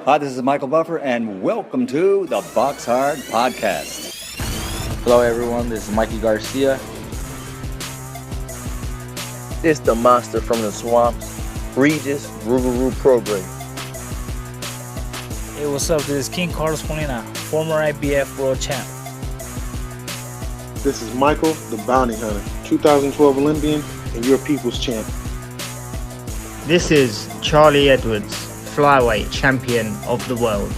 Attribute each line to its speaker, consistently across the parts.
Speaker 1: Hi, this is Michael Buffer, and welcome to the BoxHard Podcast.
Speaker 2: Hello, everyone. This is Mikey Garcia.
Speaker 3: This the monster from the swamps, Regis Rougarou Program.
Speaker 4: Hey, what's up? This is King Carlos Molina, former IBF world champ.
Speaker 5: This is Michael, the Bounty Hunter, 2012 Olympian and your people's champ.
Speaker 6: This is Charlie Edwards, flyweight champion of the world.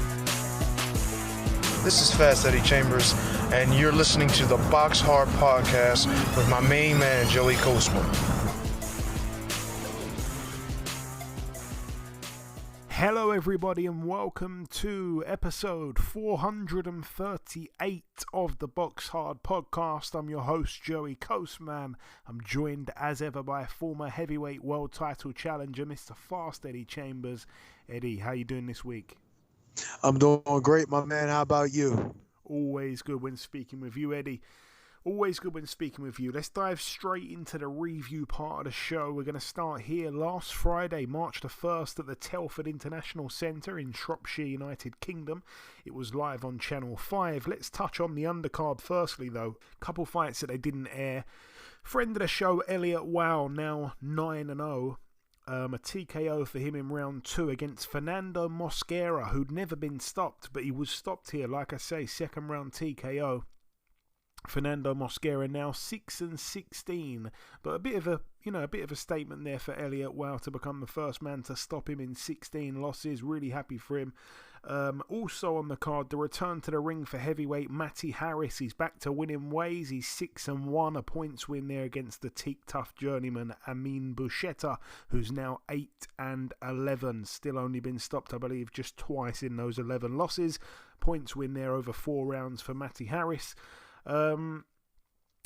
Speaker 7: This is Fast Eddie Chambers, and you're listening to the BoxHard Podcast with my main man, Joey Coastman.
Speaker 8: Hello everybody and welcome to episode 438 of the BoxHard Podcast. I'm your host Joey Coastman. I'm joined as ever by former heavyweight world title challenger Mr. Fast Eddie Chambers. Eddie, how you doing this week?
Speaker 9: I'm doing great, my man. How about you?
Speaker 8: Always good when speaking with you, Eddie. Always good when speaking with you. Let's dive straight into the review part of the show. We're going to start here last Friday, March the 1st at the Telford International Centre in Shropshire, United Kingdom. It was live on Channel 5. Let's touch on the undercard firstly, though. Couple fights that they didn't air. Friend of the show, Elliot Wow, now 9-0. A TKO for him in round 2 against Fernando Mosquera, who'd never been stopped, but he was stopped here, like I say, second round TKO. Fernando Mosquera now 6-16, but a bit of a statement there for Elliot Wow to become the first man to stop him in 16 losses. Really happy for him. Also on the card, the return to the ring for heavyweight Matty Harris. He's back to winning ways. He's 6-1, a points win there against the teak tough journeyman Amin Bouchetta, who's now 8-11. Still only been stopped, I believe, just twice in those 11 losses. Points win there over 4 rounds for Matty Harris.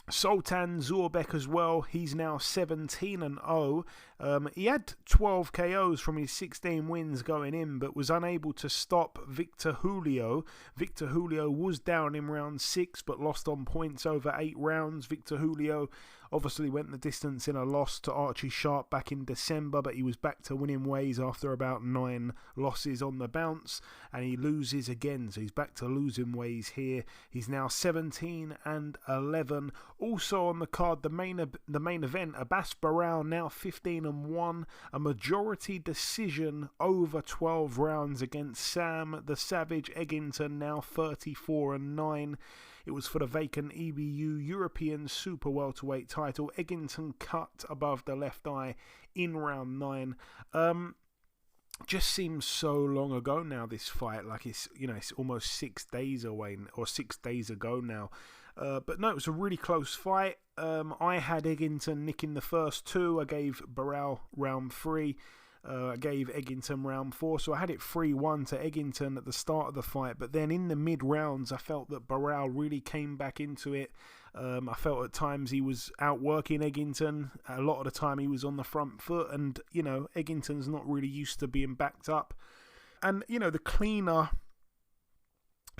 Speaker 8: Sultan Zorbek as well. He's now 17-0. He had 12 KOs from his 16 wins going in, but was unable to stop Victor Julio. Victor Julio was down in round 6, but lost on points over 8 rounds. Victor Julio obviously went the distance in a loss to Archie Sharp back in December, but he was back to winning ways after about 9 losses on the bounce, and he loses again, so he's back to losing ways here. He's now 17-11. Also on the card, the main event, Abbas Barao now 15-1, a majority decision over 12 rounds against Sam the Savage Eggington, now 34-9. It was for the vacant EBU European Super Welterweight title. Eggington cut above the left eye in round 9. Just seems so long ago now, this fight. Like it's almost 6 days away, or 6 days ago now. But no, it was a really close fight. I had Eggington nicking the first 2. I gave Barao round 3. I gave Eggington round 4, so I had it 3-1 to Eggington at the start of the fight, but then in the mid-rounds I felt that Barao really came back into it. I felt at times he was outworking Eggington. A lot of the time he was on the front foot, and Eggington's not really used to being backed up. And the cleaner,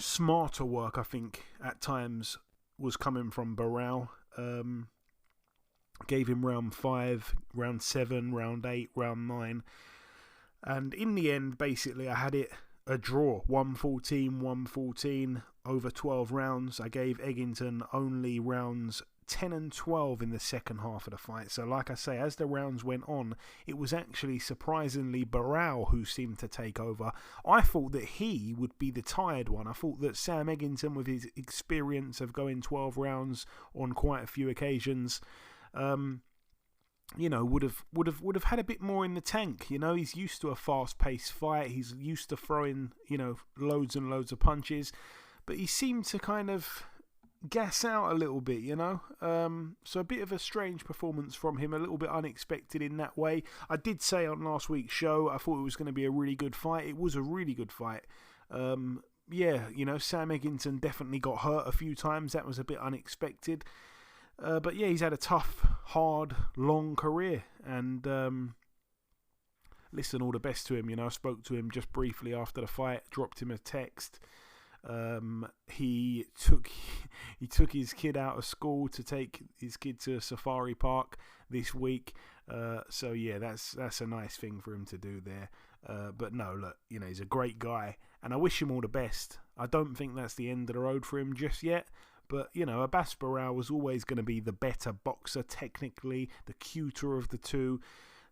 Speaker 8: smarter work, I think, at times was coming from Barao. Gave him round 5, round 7, round 8, round 9. And in the end, basically, I had it a draw. 114 over 12 rounds. I gave Eggington only rounds 10 and 12 in the second half of the fight. So like I say, as the rounds went on, it was actually surprisingly Barao who seemed to take over. I thought that he would be the tired one. I thought that Sam Eggington, with his experience of going 12 rounds on quite a few occasions, would have had a bit more in the tank. He's used to a fast-paced fight. He's used to throwing, loads and loads of punches, but he seemed to kind of gas out a little bit, so a bit of a strange performance from him, a little bit unexpected in that way. I did say on last week's show I thought it was going to be a really good fight. It was a really good fight. Sam Eggington definitely got hurt a few times. That was a bit unexpected. But yeah, he's had a tough, hard, long career, and listen, all the best to him. I spoke to him just briefly after the fight, dropped him a text. He took his kid out of school to take his kid to a safari park this week. So yeah, that's a nice thing for him to do there. But no, look, he's a great guy, and I wish him all the best. I don't think that's the end of the road for him just yet. But, Abbas Barao was always going to be the better boxer, technically, the cuter of the two.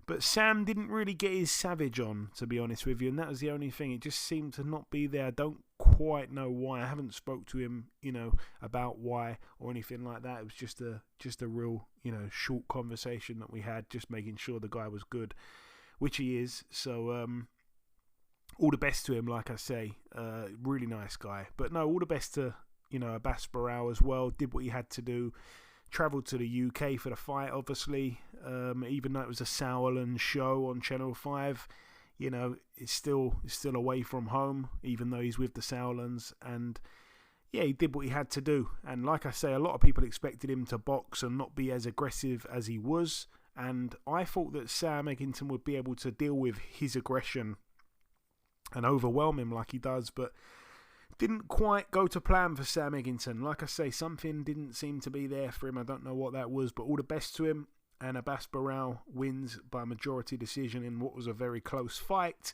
Speaker 8: But Sam didn't really get his savage on, to be honest with you, and that was the only thing. It just seemed to not be there. I don't quite know why. I haven't spoke to him, about why or anything like that. It was just a real, short conversation that we had, just making sure the guy was good, which he is. So, all the best to him, like I say. Really nice guy. But no, all the best to, Abbas Barao as well. Did what he had to do. Travelled to the UK for the fight, obviously. Even though it was a Sauerland show on Channel 5, it's still away from home, even though he's with the Sauerlands. And yeah, he did what he had to do. And like I say, a lot of people expected him to box and not be as aggressive as he was. And I thought that Sam Egginton would be able to deal with his aggression and overwhelm him like he does, but didn't quite go to plan for Sam Egginton. Like I say, something didn't seem to be there for him. I don't know what that was, but all the best to him. And Abbas Barao wins by majority decision in what was a very close fight.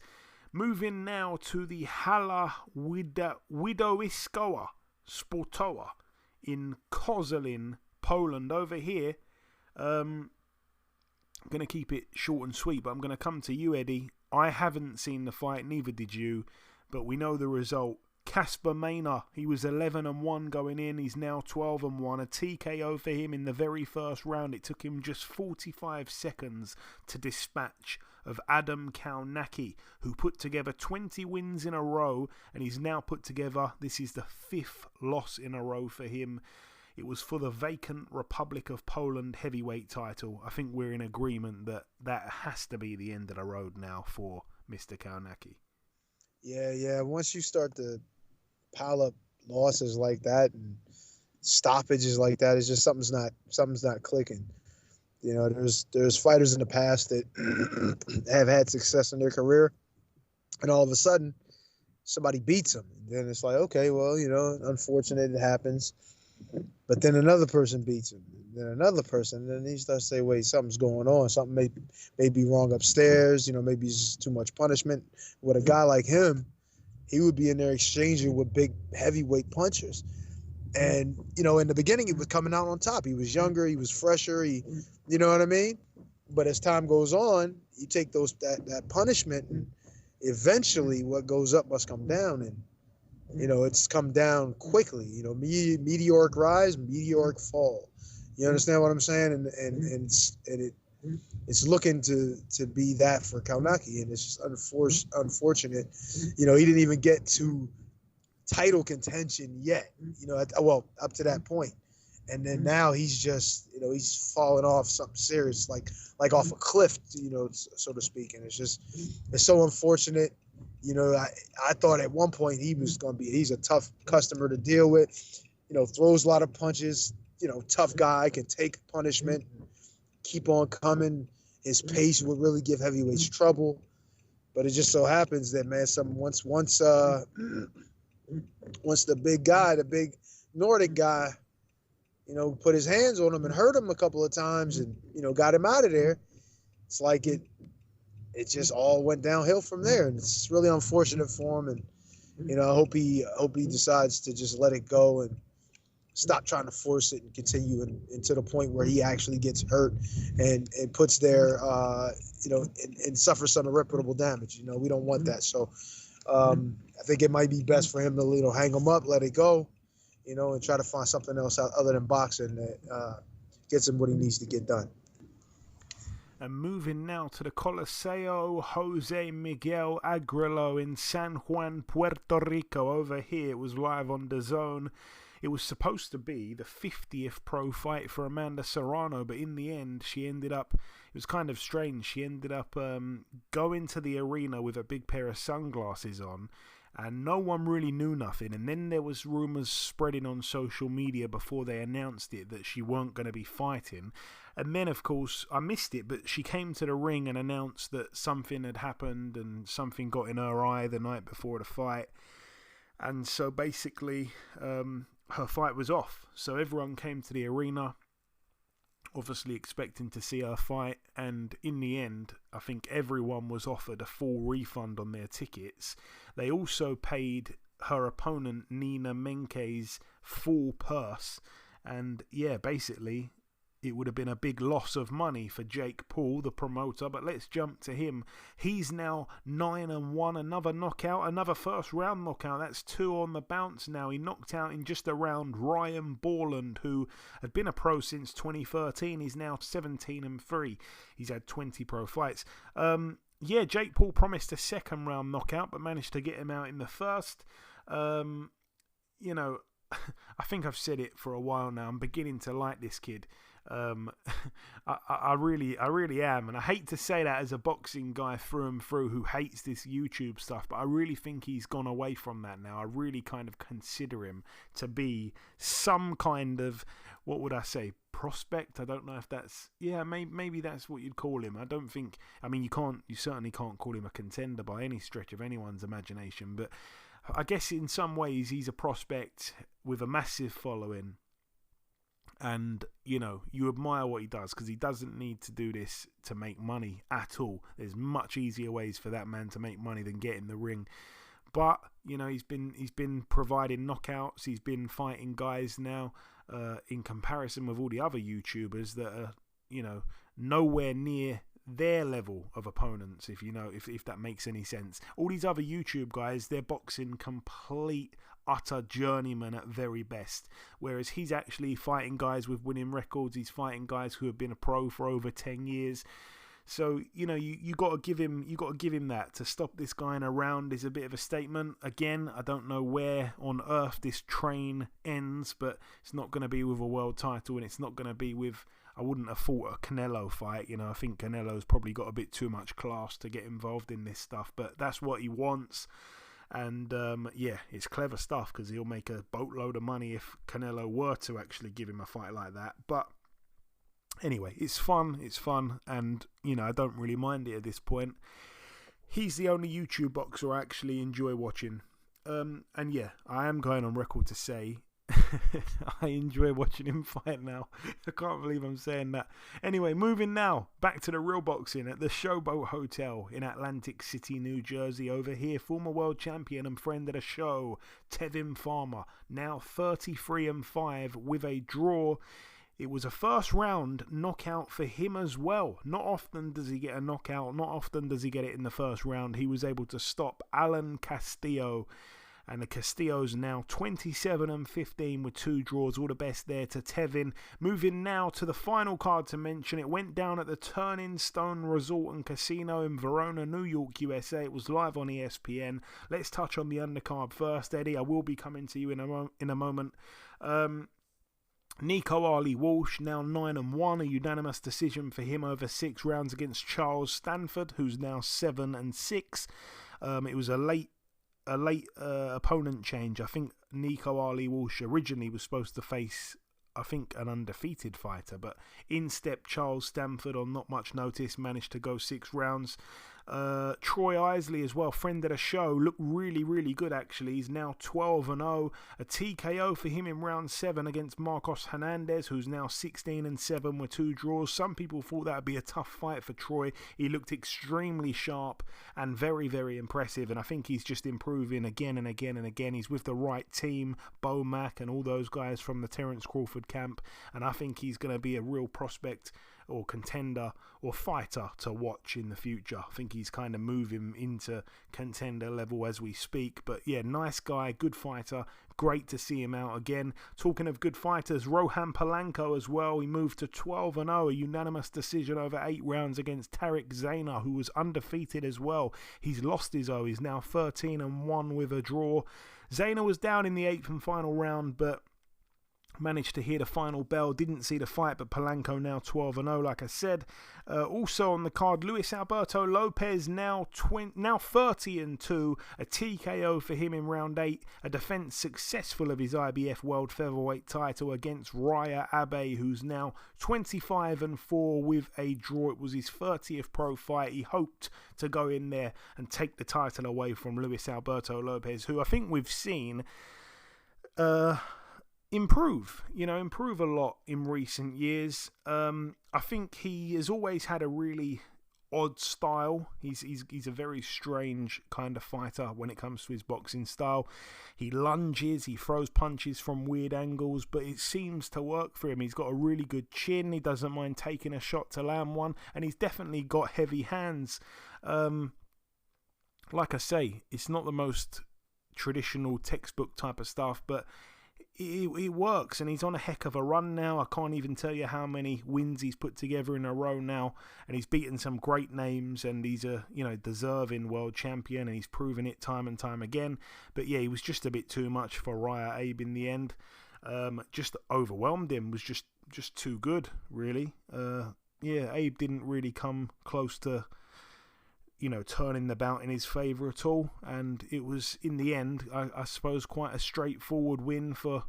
Speaker 8: Moving now to the Hala Widowiskowa Sportowa in Koszalin, Poland. Over here, I'm going to keep it short and sweet, but I'm going to come to you, Eddie. I haven't seen the fight, neither did you, but we know the result. Kasper Maynard, he was 11-1 going in. He's now 12-1. A TKO for him in the very first round. It took him just 45 seconds to dispatch of Adam Kaunaki, who put together 20 wins in a row, and he's now put together, this is the 5th loss in a row for him. It was for the vacant Republic of Poland heavyweight title. I think we're in agreement that that has to be the end of the road now for Mr. Kaunaki.
Speaker 9: Yeah. Once you start to pile up losses like that and stoppages like that, it's just something's not clicking. There's fighters in the past that have had success in their career, and all of a sudden somebody beats them. And then it's like, okay, well, unfortunate, it happens. But then another person beats him, then another person, and then he starts to say, wait, something's going on. Something may be wrong upstairs. Maybe it's just too much punishment. With a guy like him, he would be in there exchanging with big heavyweight punchers. And, in the beginning, he was coming out on top. He was younger. He was fresher. You know what I mean? But as time goes on, you take that punishment, and eventually what goes up must come down. And, it's come down quickly. Meteoric rise, meteoric fall. You understand what I'm saying? And it's looking to be that for Kaunaki, and it's just unfortunate. He didn't even get to title contention yet. Up to that point, and then now he's just he's falling off something serious, like off a cliff, so to speak. And it's so unfortunate. I thought at one point he's a tough customer to deal with. Throws a lot of punches. Tough guy, can take punishment, keep on coming. His pace would really give heavyweights trouble. But it just so happens that, man, once the big Nordic guy, put his hands on him and hurt him a couple of times and, got him out of there, it's like it just all went downhill from there. And it's really unfortunate for him. And, I hope he decides to just let it go and stop trying to force it and continue and to the point where he actually gets hurt and puts there, and suffers some irreparable damage. We don't want that. So I think it might be best for him to, hang him up, let it go, and try to find something else out other than boxing that gets him what he needs to get done.
Speaker 8: And moving now to the Coliseo Jose Miguel Agrelo in San Juan, Puerto Rico. Over here, it was live on DAZN. It was supposed to be the 50th pro fight for Amanda Serrano, but in the end, it was kind of strange. She ended up going to the arena with a big pair of sunglasses on, and no one really knew nothing. And then there was rumours spreading on social media before they announced it that she weren't going to be fighting. And then, of course, I missed it, but she came to the ring and announced that something had happened and something got in her eye the night before the fight. And so basically, her fight was off. So everyone came to the arena. obviously expecting to see her fight, and in the end, I think everyone was offered a full refund on their tickets. They also paid her opponent Nina Menke's full purse, and yeah, basically it would have been a big loss of money for Jake Paul, the promoter. But let's jump to him. He's now 9-1, another knockout, another first round knockout. That's 2 on the bounce now. He knocked out in just a round Ryan Borland, who had been a pro since 2013. He's now 17-3. He's had 20 pro fights. Yeah, Jake Paul promised a second round knockout, but managed to get him out in the first. You know, I think I've said it for a while now. I'm beginning to like this kid. I really am, and I hate to say that as a boxing guy through and through who hates this YouTube stuff, but I really think he's gone away from that now. I really kind of consider him to be some kind of, what would I say, prospect. I don't know if that's, yeah, maybe that's what you'd call him. I don't think, I mean, you certainly can't call him a contender by any stretch of anyone's imagination, but I guess in some ways he's a prospect with a massive following. And, you know, you admire what he does, because he doesn't need to do this to make money at all. There's much easier ways for that man to make money than get in the ring. But, you know, he's been providing knockouts. He's been fighting guys now in comparison with all the other YouTubers that are, you know, nowhere near their level of opponents, if you know, if that makes any sense. All these other YouTube guys, they're boxing complete utter journeyman at very best, whereas he's actually fighting guys with winning records. He's fighting guys who have been a pro for over 10 years. So, you know, you got to give him that. To stop this guy in a round is a bit of a statement. Again, I don't know where on earth this train ends, but it's not going to be with a world title, and it's not going to be with, I wouldn't have fought a Canelo fight. You know, I think Canelo's probably got a bit too much class to get involved in this stuff, but that's what he wants. And yeah, it's clever stuff, because he'll make a boatload of money if Canelo were to actually give him a fight like that. But anyway, it's fun, and, you know, I don't really mind it at this point. He's the only YouTube boxer I actually enjoy watching. And yeah, I am going on record to say I enjoy watching him fight now. I can't believe I'm saying that. Anyway, moving now back to the real boxing at the Showboat Hotel in Atlantic City, New Jersey. Over here, former world champion and friend of the show, Tevin Farmer, now 33-5 with a draw. It was a first round knockout for him as well. Not often does he get a knockout. Not often does he get it in the first round. He was able to stop Alan Castillo. And the Castillo's now 27-15 with 2 draws. All the best there to Tevin. Moving now to the final card to mention. It went down at the Turning Stone Resort and Casino in Verona, New York, USA. It was live on ESPN. Let's touch on the undercard first, Eddie. I will be coming to you in a moment. Nico Ali Walsh, now 9-1, a unanimous decision for him over 6 rounds against Charles Stanford, who's now 7-6. It was a late opponent change. I think Nico Ali Walsh originally was supposed to face, I think, an undefeated fighter, but in stepped Charles Stanford on not much notice, managed to go 6 rounds. Troy Isley as well, friend of the show, looked really, really good actually. He's now 12-0. A TKO for him in round 7 against Marcos Hernandez, who's now 16-7 with 2 draws. Some people thought that would be a tough fight for Troy. He looked extremely sharp and very, very impressive, and I think he's just improving again and again and again. He's with the right team, Bo Mack and all those guys from the Terence Crawford camp, and I think he's going to be a real prospect or contender or fighter to watch in the future. I think he's kind of moving into contender level as we speak. But yeah, nice guy, good fighter. Great to see him out again. Talking of good fighters, Rohan Polanco as well. He moved to 12-0, a unanimous decision over 8 rounds against Tariq Zayner, who was undefeated as well. He's lost his O. He's now 13-1 with a draw. Zayner was down in the 8th and final round, but managed to hear the final bell. Didn't see the fight, but Polanco now 12-0, like I said. Also on the card, Luis Alberto Lopez now 30-2. A TKO for him in round 8. A defense successful of his IBF World Featherweight title against Raya Abe, who's now 25-4 with a draw. It was his 30th pro fight. He hoped to go in there and take the title away from Luis Alberto Lopez, who I think we've seen improve a lot in recent years. I think he has always had a really odd style. He's a very strange kind of fighter when it comes to his boxing style. He lunges, he throws punches from weird angles, but it seems to work for him. He's got a really good chin, he doesn't mind taking a shot to land one, and he's definitely got heavy hands. Like I say, it's not the most traditional textbook type of stuff, but it works, and he's on a heck of a run now. I can't even tell you how many wins he's put together in a row now, and he's beaten some great names, and he's a deserving world champion, and he's proven it time and time again. But yeah, he was just a bit too much for Raya Abe in the end. Just overwhelmed him, was just too good, really. Abe didn't really come close to turning the bout in his favour at all, and it was, in the end, I suppose, quite a straightforward win for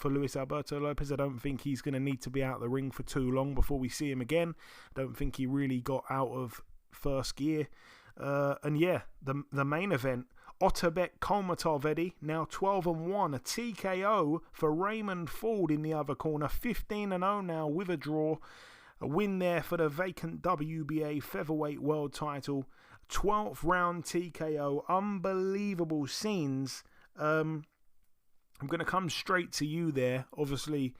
Speaker 8: Luis Alberto Lopez. I don't think he's going to need to be out of the ring for too long before we see him again. I don't think he really got out of first gear. The main event, Otabek Kolmatovedi, now 12-1, a TKO for Raymond Ford in the other corner, 15-0 now with a draw. A win there for the vacant WBA featherweight world title. 12th round TKO. Unbelievable scenes. I'm going to come straight to you there. Obviously,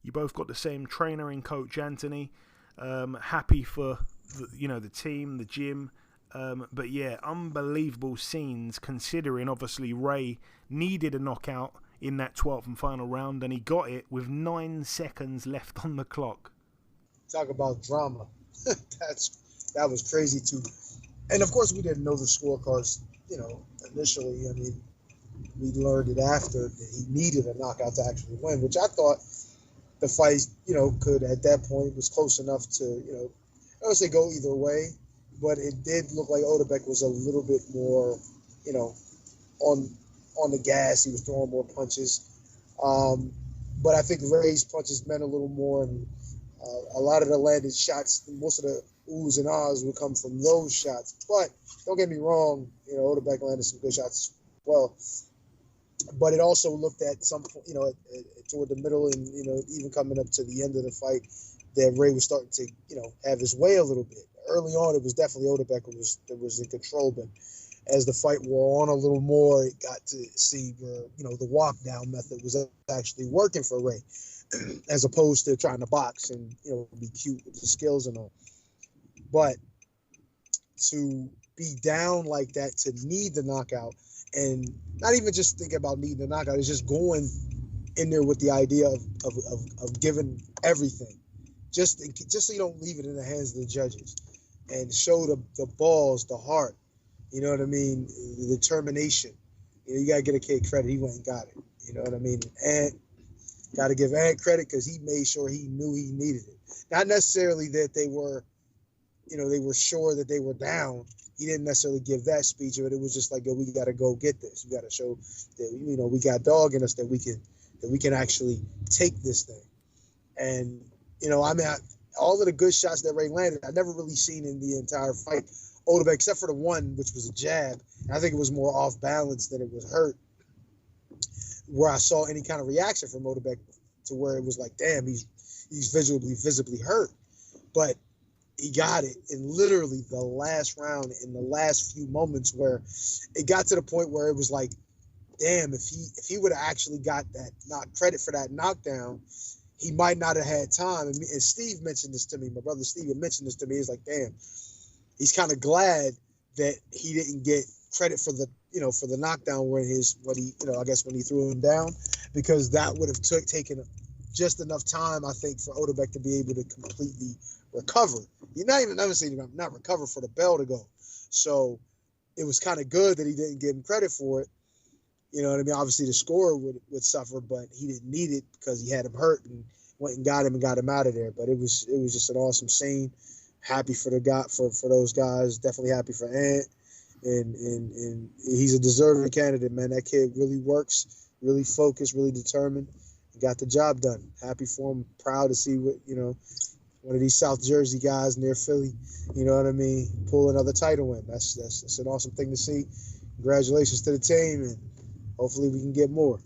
Speaker 8: you both got the same trainer in Coach Anthony. Happy for the team, the gym. But yeah, unbelievable scenes, considering obviously Ray needed a knockout in that 12th and final round, and he got it with 9 seconds left on the clock.
Speaker 9: Talk about drama. That was crazy too. And of course we didn't know the scorecards, initially. I mean, we learned it after that he needed a knockout to actually win, which I thought the fight, could at that point was close enough to, I don't say go either way, but it did look like Otabek was a little bit more, on the gas. He was throwing more punches. But I think Ray's punches meant a little more, and a lot of the landed shots, most of the oohs and ahs would come from those shots. But don't get me wrong, Otabek landed some good shots as well. But it also looked at some, toward the middle and, even coming up to the end of the fight, that Ray was starting to, have his way a little bit. Early on, it was definitely Otabek that was in control. But as the fight wore on a little more, it got to see where, the walk down method was actually working for Ray, as opposed to trying to box and, be cute with the skills and all. But to be down like that, to need the knockout, and not even just thinking about needing the knockout, it's just going in there with the idea of giving everything, just so you don't leave it in the hands of the judges, and show the balls, the heart, you know what I mean, the determination. You got to get a kid credit. He went and got it. You know what I mean? And got to give Ant credit because he made sure he knew he needed it. Not necessarily that they were, they were sure that they were down. He didn't necessarily give that speech, but it was just like, yo, we got to go get this. We got to show that, we got dog in us, that we can actually take this thing. And, all of the good shots that Ray landed, I never really seen in the entire fight. Otabek, except for the one, which was a jab. And I think it was more off balance than it was hurt, where I saw any kind of reaction from Otabek to where it was like, damn, he's visibly hurt. But he got it in literally the last round, in the last few moments, where it got to the point where it was like, damn, if he would have actually got that credit for that knockdown, he might not have had time. And Steve mentioned this to me. My brother Steve had mentioned this to me. He's like, damn, he's kind of glad that he didn't get credit for the knockdown when he threw him down, because that would have taken just enough time, I think, for Otabek to be able to completely recover. You're never saying not recover for the bell to go. So it was kind of good that he didn't give him credit for it. You know what I mean? Obviously the score would suffer, but he didn't need it because he had him hurt and went and got him out of there. But it was just an awesome scene. Happy for for those guys. Definitely happy for Ant. And he's a deserving candidate, man. That kid really works, really focused, really determined. Got the job done. Happy for him. Proud to see one of these South Jersey guys near Philly, you know what I mean, pull another title win. That's an awesome thing to see. Congratulations to the team, and hopefully we can get more.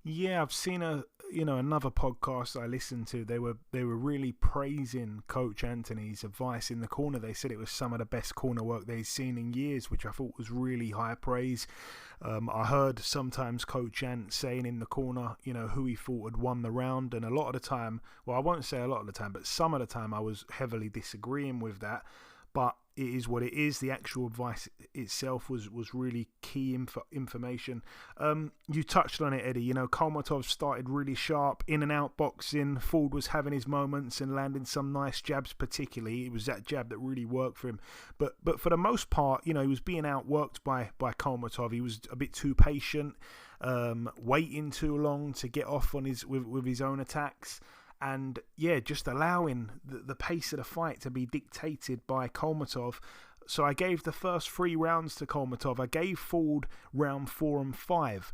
Speaker 8: Yeah, I've seen another podcast I listened to. They were really praising Coach Anthony's advice in the corner. They said it was some of the best corner work they'd seen in years, which I thought was really high praise. I heard sometimes Coach Ant saying in the corner, who he thought had won the round, and a lot of the time, well, I won't say a lot of the time, but some of the time I was heavily disagreeing with that. But it is what it is. The actual advice itself was really key information. You touched on it, Eddie. Kolmatov started really sharp, in and out boxing. Ford was having his moments and landing some nice jabs particularly. It was that jab that really worked for him. But for the most part, he was being outworked by Kolmatov. He was a bit too patient, waiting too long to get off on with his own attacks. And yeah, just allowing the pace of the fight to be dictated by Kolmatov. So I gave the first 3 rounds to Kolmatov. I gave Ford round 4 and 5.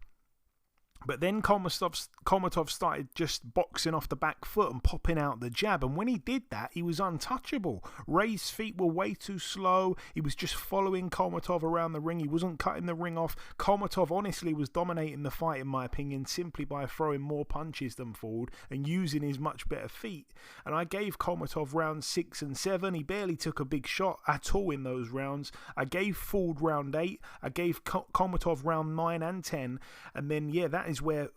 Speaker 8: But then Kolmatov started just boxing off the back foot and popping out the jab. And when he did that, he was untouchable. Ray's feet were way too slow. He was just following Kolmatov around the ring. He wasn't cutting the ring off. Kolmatov honestly was dominating the fight, in my opinion, simply by throwing more punches than Ford and using his much better feet. And I gave Kolmatov rounds 6 and 7. He barely took a big shot at all in those rounds. I gave Ford round 8. I gave Kolmatov round 9 and 10. And then, yeah, that is where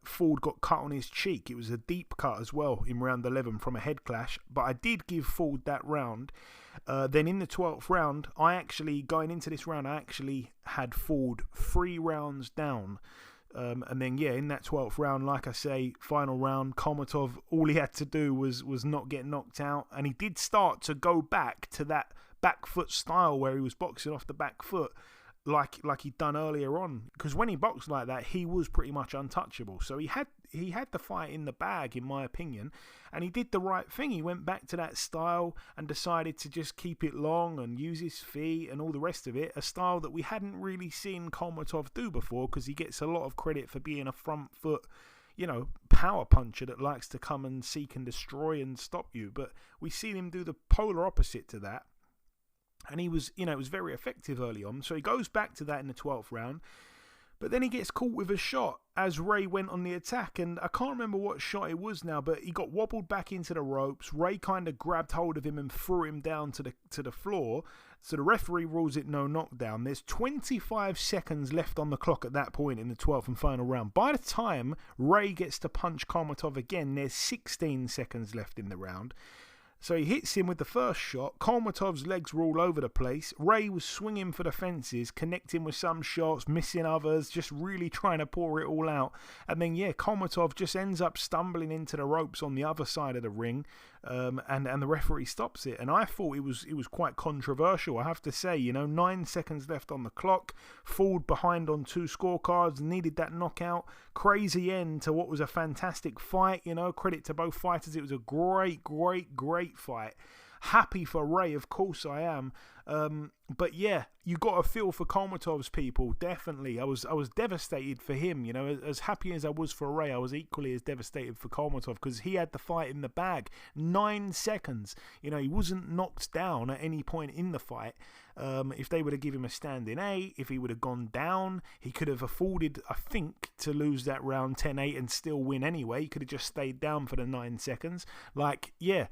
Speaker 8: Ford got cut on his cheek. It was a deep cut as well in round 11 from a head clash, but I did give Ford that round. Then in the 12th round, going into this round, I actually had Ford 3 rounds down. And then, yeah, in that 12th round, like I say, final round, Kolmatov, all he had to do was not get knocked out. And he did start to go back to that back foot style where he was boxing off the back foot, like he'd done earlier on, because when he boxed like that, he was pretty much untouchable. So he had the fight in the bag, in my opinion, and he did the right thing. He went back to that style and decided to just keep it long and use his feet and all the rest of it, a style that we hadn't really seen Kolmatov do before, because he gets a lot of credit for being a front foot, power puncher that likes to come and seek and destroy and stop you. But we've seen him do the polar opposite to that. And he was, it was very effective early on. So he goes back to that in the 12th round. But then he gets caught with a shot as Ray went on the attack. And I can't remember what shot it was now, but he got wobbled back into the ropes. Ray kind of grabbed hold of him and threw him down to the floor. So the referee rules it no knockdown. There's 25 seconds left on the clock at that point in the 12th and final round. By the time Ray gets to punch Kolmatov again, there's 16 seconds left in the round. So he hits him with the first shot. Kolmatov's legs were all over the place. Ray was swinging for the fences, connecting with some shots, missing others, just really trying to pour it all out. And then, yeah, Kolmatov just ends up stumbling into the ropes on the other side of the ring, and the referee stops it. And I thought it was quite controversial, I have to say. 9 seconds left on the clock. Ford behind on 2 scorecards, needed that knockout. Crazy end to what was a fantastic fight. Credit to both fighters. It was a great fight. Happy for Ray, of course I am. But yeah, you got a feel for Kolmatov's people, definitely. I was devastated for him. As happy as I was for Ray, I was equally as devastated for Kolmatov, because he had the fight in the bag. 9 seconds. He wasn't knocked down at any point in the fight. If they would have given him a standing 8, if he would have gone down, he could have afforded, I think, to lose that round 10-8 and still win anyway. He could have just stayed down for the 9 seconds. Yeah.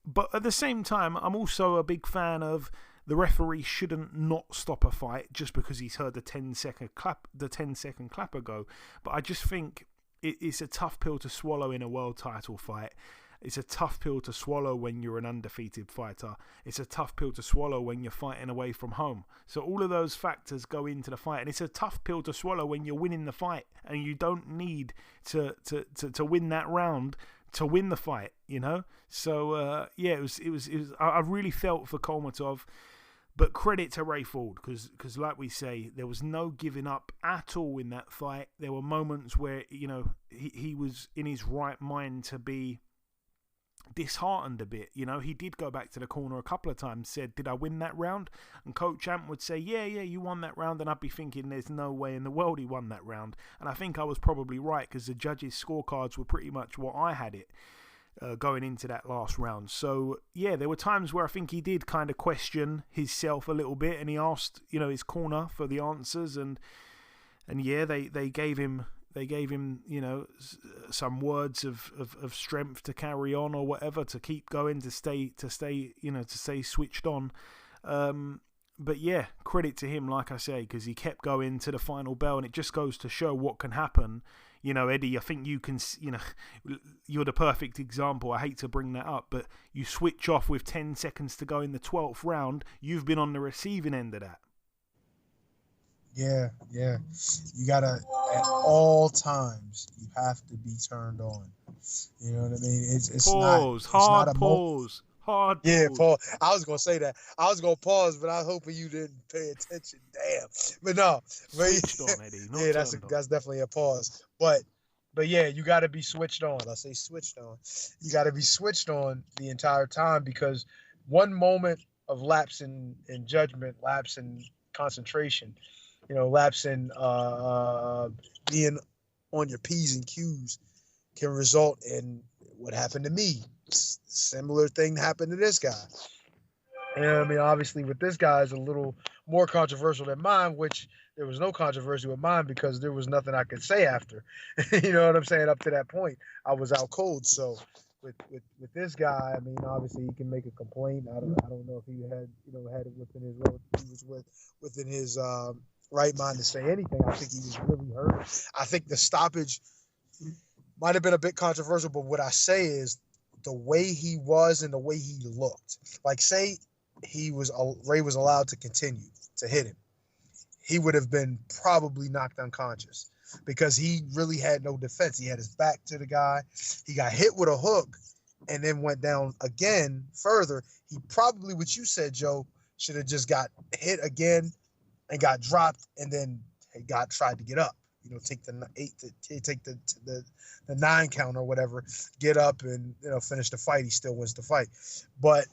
Speaker 8: But at the same time, I'm also a big fan of the referee shouldn't not stop a fight just because he's heard the 10-second clapper go. But I just think it's a tough pill to swallow in a world title fight. It's a tough pill to swallow when you're an undefeated fighter. It's a tough pill to swallow when you're fighting away from home. So all of those factors go into the fight, and it's a tough pill to swallow when you're winning the fight, and you don't need to win that round to win the fight, So yeah, it was. I really felt for Kolmatov, but credit to Ray Ford, because like we say, there was no giving up at all in that fight. There were moments where he was in his right mind to be disheartened a bit. He did go back to the corner a couple of times, said, did I win that round? And Coach Amp would say, yeah, you won that round. And I'd be thinking there's no way in the world he won that round. And I think I was probably right, because the judges' scorecards were pretty much what I had it going into that last round. So yeah, there were times where I think he did kind of question himself a little bit, and he asked his corner for the answers, and yeah, they gave him they gave him, some words of strength to carry on or whatever, to keep going, to stay switched on. But yeah, credit to him, like I say, because he kept going to the final bell, and it just goes to show what can happen. Eddie, I think you can, you're the perfect example. I hate to bring that up, but you switch off with 10 seconds to go in the 12th round. You've been on the receiving end of that.
Speaker 9: Yeah. You gotta, at all times, you have to be turned on. You know what I mean? It's
Speaker 8: pause.
Speaker 9: Not a
Speaker 8: pause. Hard.
Speaker 9: Yeah, pause. I was gonna say that. I was gonna pause, but I was hoping you didn't pay attention. Damn. But no.
Speaker 8: Switched on, Eddie.
Speaker 9: Yeah, that's definitely a pause. But yeah, you got to be switched on. I say switched on. You got to be switched on the entire time, because one moment of lapse in judgment, lapse in concentration, lapse in being on your P's and Q's can result in what happened to me. Similar thing happened to this guy. And obviously with this guy is a little more controversial than mine, which there was no controversy with mine because there was nothing I could say after. You know what I'm saying? Up to that point, I was out cold. So with this guy, obviously he can make a complaint. I don't know if he had it within his right mind to say anything. I think he was really hurt. I think the stoppage might have been a bit controversial, but what I say is the way he was and the way he looked. Like, say Ray was allowed to continue to hit him, he would have been probably knocked unconscious because he really had no defense. He had his back to the guy. He got hit with a hook and then went down again further. He probably, what you said, Joe, should have just got hit again and got dropped, and then tried to get up. Take the 9 count or whatever, get up and finish the fight. He still wins the fight, but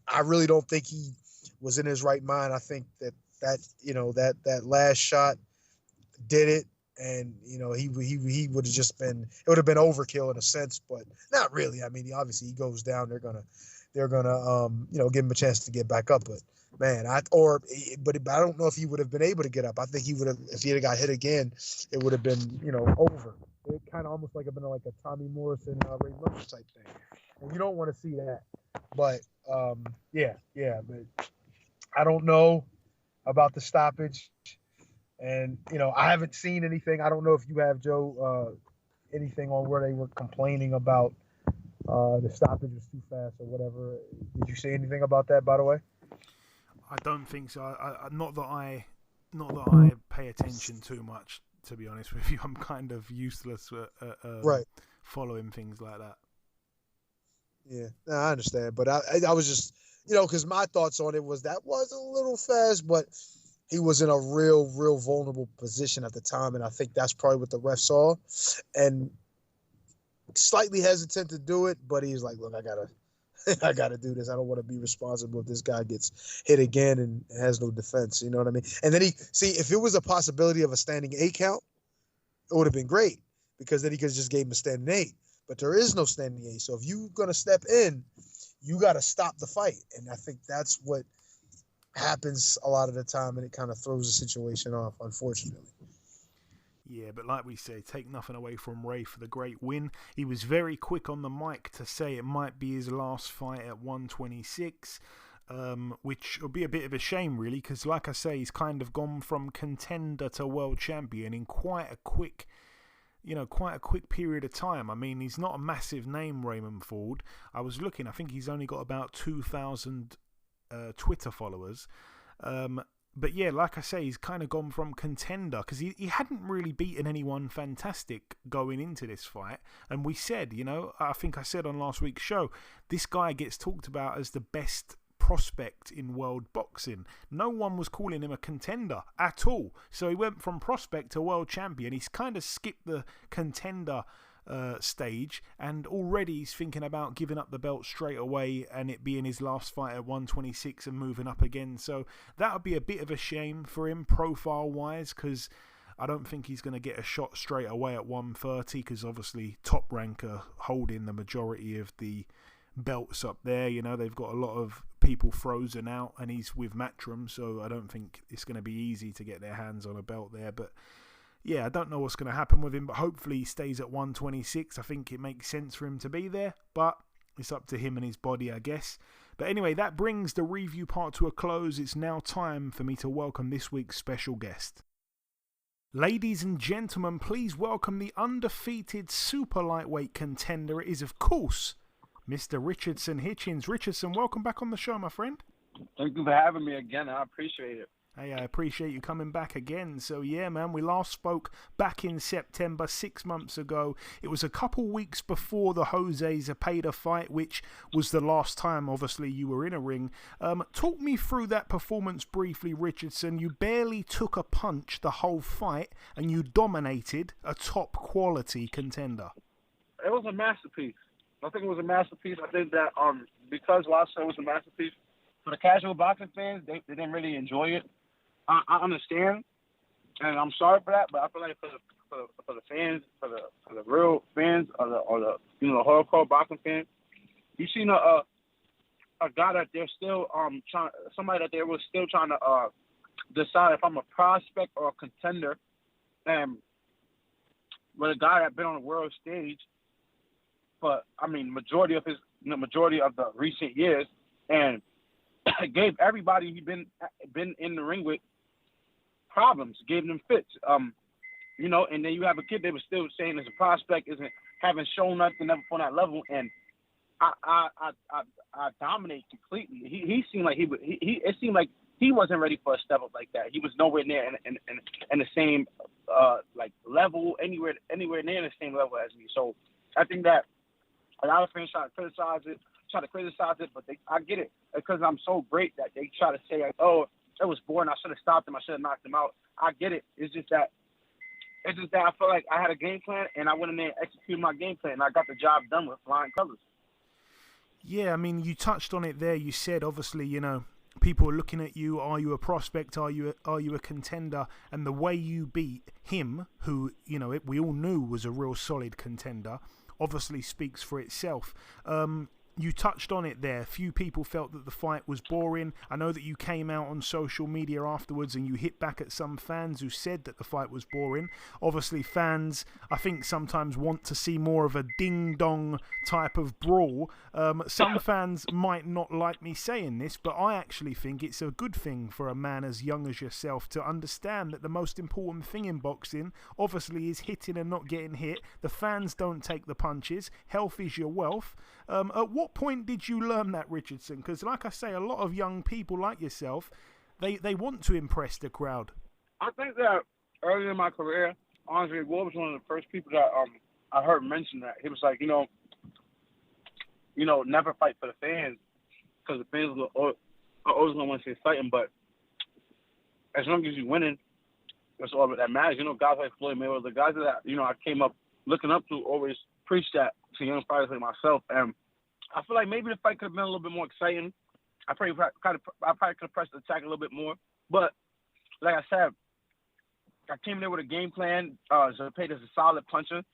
Speaker 9: I really don't think he was in his right mind. I think that last shot did it, and he would have just been, it would have been overkill in a sense, but not really. Obviously he goes down, they're gonna give him a chance to get back up, but man, I don't know if he would have been able to get up. I think he would have, if he had got hit again, it would have been, over. It kind of almost like a Tommy Morrison, Ray Murphy type thing. And you don't want to see that. But, but I don't know about the stoppage. And, I haven't seen anything. I don't know if you have, Joe, anything on where they were complaining about the stoppage was too fast or whatever. Did you say anything about that, by the way?
Speaker 8: I don't think so. Not that I pay attention too much, to be honest with you. I'm kind of useless at
Speaker 9: right.
Speaker 8: following things like that.
Speaker 9: Yeah, no, I understand. But I was just, because my thoughts on it was that was a little fast, but he was in a real vulnerable position at the time. And I think that's probably what the ref saw. And slightly hesitant to do it, but he's like, look, I gotta do this. I don't want to be responsible if this guy gets hit again and has no defense. You know what I mean? And then if it was a possibility of a standing 8 count, it would have been great, because then he could have just gave him a standing 8. But there is no standing 8. So if you're gonna step in, you got to stop the fight. And I think that's what happens a lot of the time, and it kind of throws the situation off, unfortunately.
Speaker 8: Yeah, but like we say, take nothing away from Ray for the great win. He was very quick on the mic to say it might be his last fight at 126, which will be a bit of a shame, really, because like I say, he's kind of gone from contender to world champion in quite a quick period of time. He's not a massive name, Raymond Ford. I was looking, I think he's only got about 2,000 Twitter followers. But yeah, like I say, he's kind of gone from contender, because he hadn't really beaten anyone fantastic going into this fight. And we said, I think I said on last week's show, this guy gets talked about as the best prospect in world boxing. No one was calling him a contender at all. So he went from prospect to world champion. He's kind of skipped the contender stage, and already he's thinking about giving up the belt straight away and it being his last fight at 126 and moving up again. So that would be a bit of a shame for him profile wise, because I don't think he's going to get a shot straight away at 130, because obviously Top Rank are holding the majority of the belts up there. They've got a lot of people frozen out, and he's with Matchroom, so I don't think it's going to be easy to get their hands on a belt there. But yeah, I don't know what's going to happen with him, but hopefully he stays at 126. I think it makes sense for him to be there, but it's up to him and his body, I guess. But anyway, that brings the review part to a close. It's now time for me to welcome this week's special guest. Ladies and gentlemen, please welcome the undefeated super lightweight contender. It is, of course, Mr. Richardson Hitchins. Richardson, welcome back on the show, my friend.
Speaker 10: Thank you for having me again. I appreciate it.
Speaker 8: Hey, I appreciate you coming back again. So, yeah, man, we last spoke back in September, 6 months ago. It was a couple weeks before the Jose Zepeda fight, which was the last time, obviously, you were in a ring. Talk me through that performance briefly, Richardson. You barely took a punch the whole fight, and you dominated a top-quality contender.
Speaker 10: It was a masterpiece. I think it was a masterpiece. I think that because last time it was a masterpiece, for the casual boxing fans, they didn't really enjoy it. I understand, and I'm sorry for that, but I feel like for the fans, for the real fans, or the the hardcore boxing fans, you seen a guy that they're still somebody that they were still trying to decide if I'm a prospect or a contender, and with a guy that's been on the world stage for majority of the recent years, and gave everybody he been in the ring with problems, gave them fits, and then you have a kid they were still saying as a prospect haven't shown nothing ever on that level, and I dominate completely. He seemed like it seemed like he wasn't ready for a step up like that. He was nowhere near in the same level, anywhere near the same level as me. So I think that a lot of fans try to criticize it, but I get it because I'm so great that they try to say like, oh, it was boring. I should have stopped him. I should have knocked him out. I get it. It's just that I feel like I had a game plan and I went in there and executed my game plan and I got the job done with flying colors.
Speaker 8: Yeah, I mean, you touched on it there. You said, obviously, people are looking at you. Are you a prospect? Are you a contender? And the way you beat him, who, we all knew was a real solid contender, obviously speaks for itself. You touched on it there. Few people felt that the fight was boring. I know that you came out on social media afterwards and you hit back at some fans who said that the fight was boring. Obviously, fans, I think, sometimes want to see more of a ding-dong type of brawl. Some fans might not like me saying this, but I actually think it's a good thing for a man as young as yourself to understand that the most important thing in boxing, obviously, is hitting and not getting hit. The fans don't take the punches. Health is your wealth. At what point did you learn that, Richardson? Because, like I say, a lot of young people like yourself, they want to impress the crowd.
Speaker 10: I think that early in my career, Andre Ward was one of the first people that I heard mention that. He was like, never fight for the fans because the fans are always going to want to see fighting. But as long as you're winning, that's all that matters. Guys like Floyd Mayweather, the guys that I came up looking up to, always preach that to young fighters like myself. And I feel like maybe the fight could have been a little bit more exciting. I probably could have pressed the attack a little bit more. But like I said, I came there with a game plan. Zepeda's a solid puncher.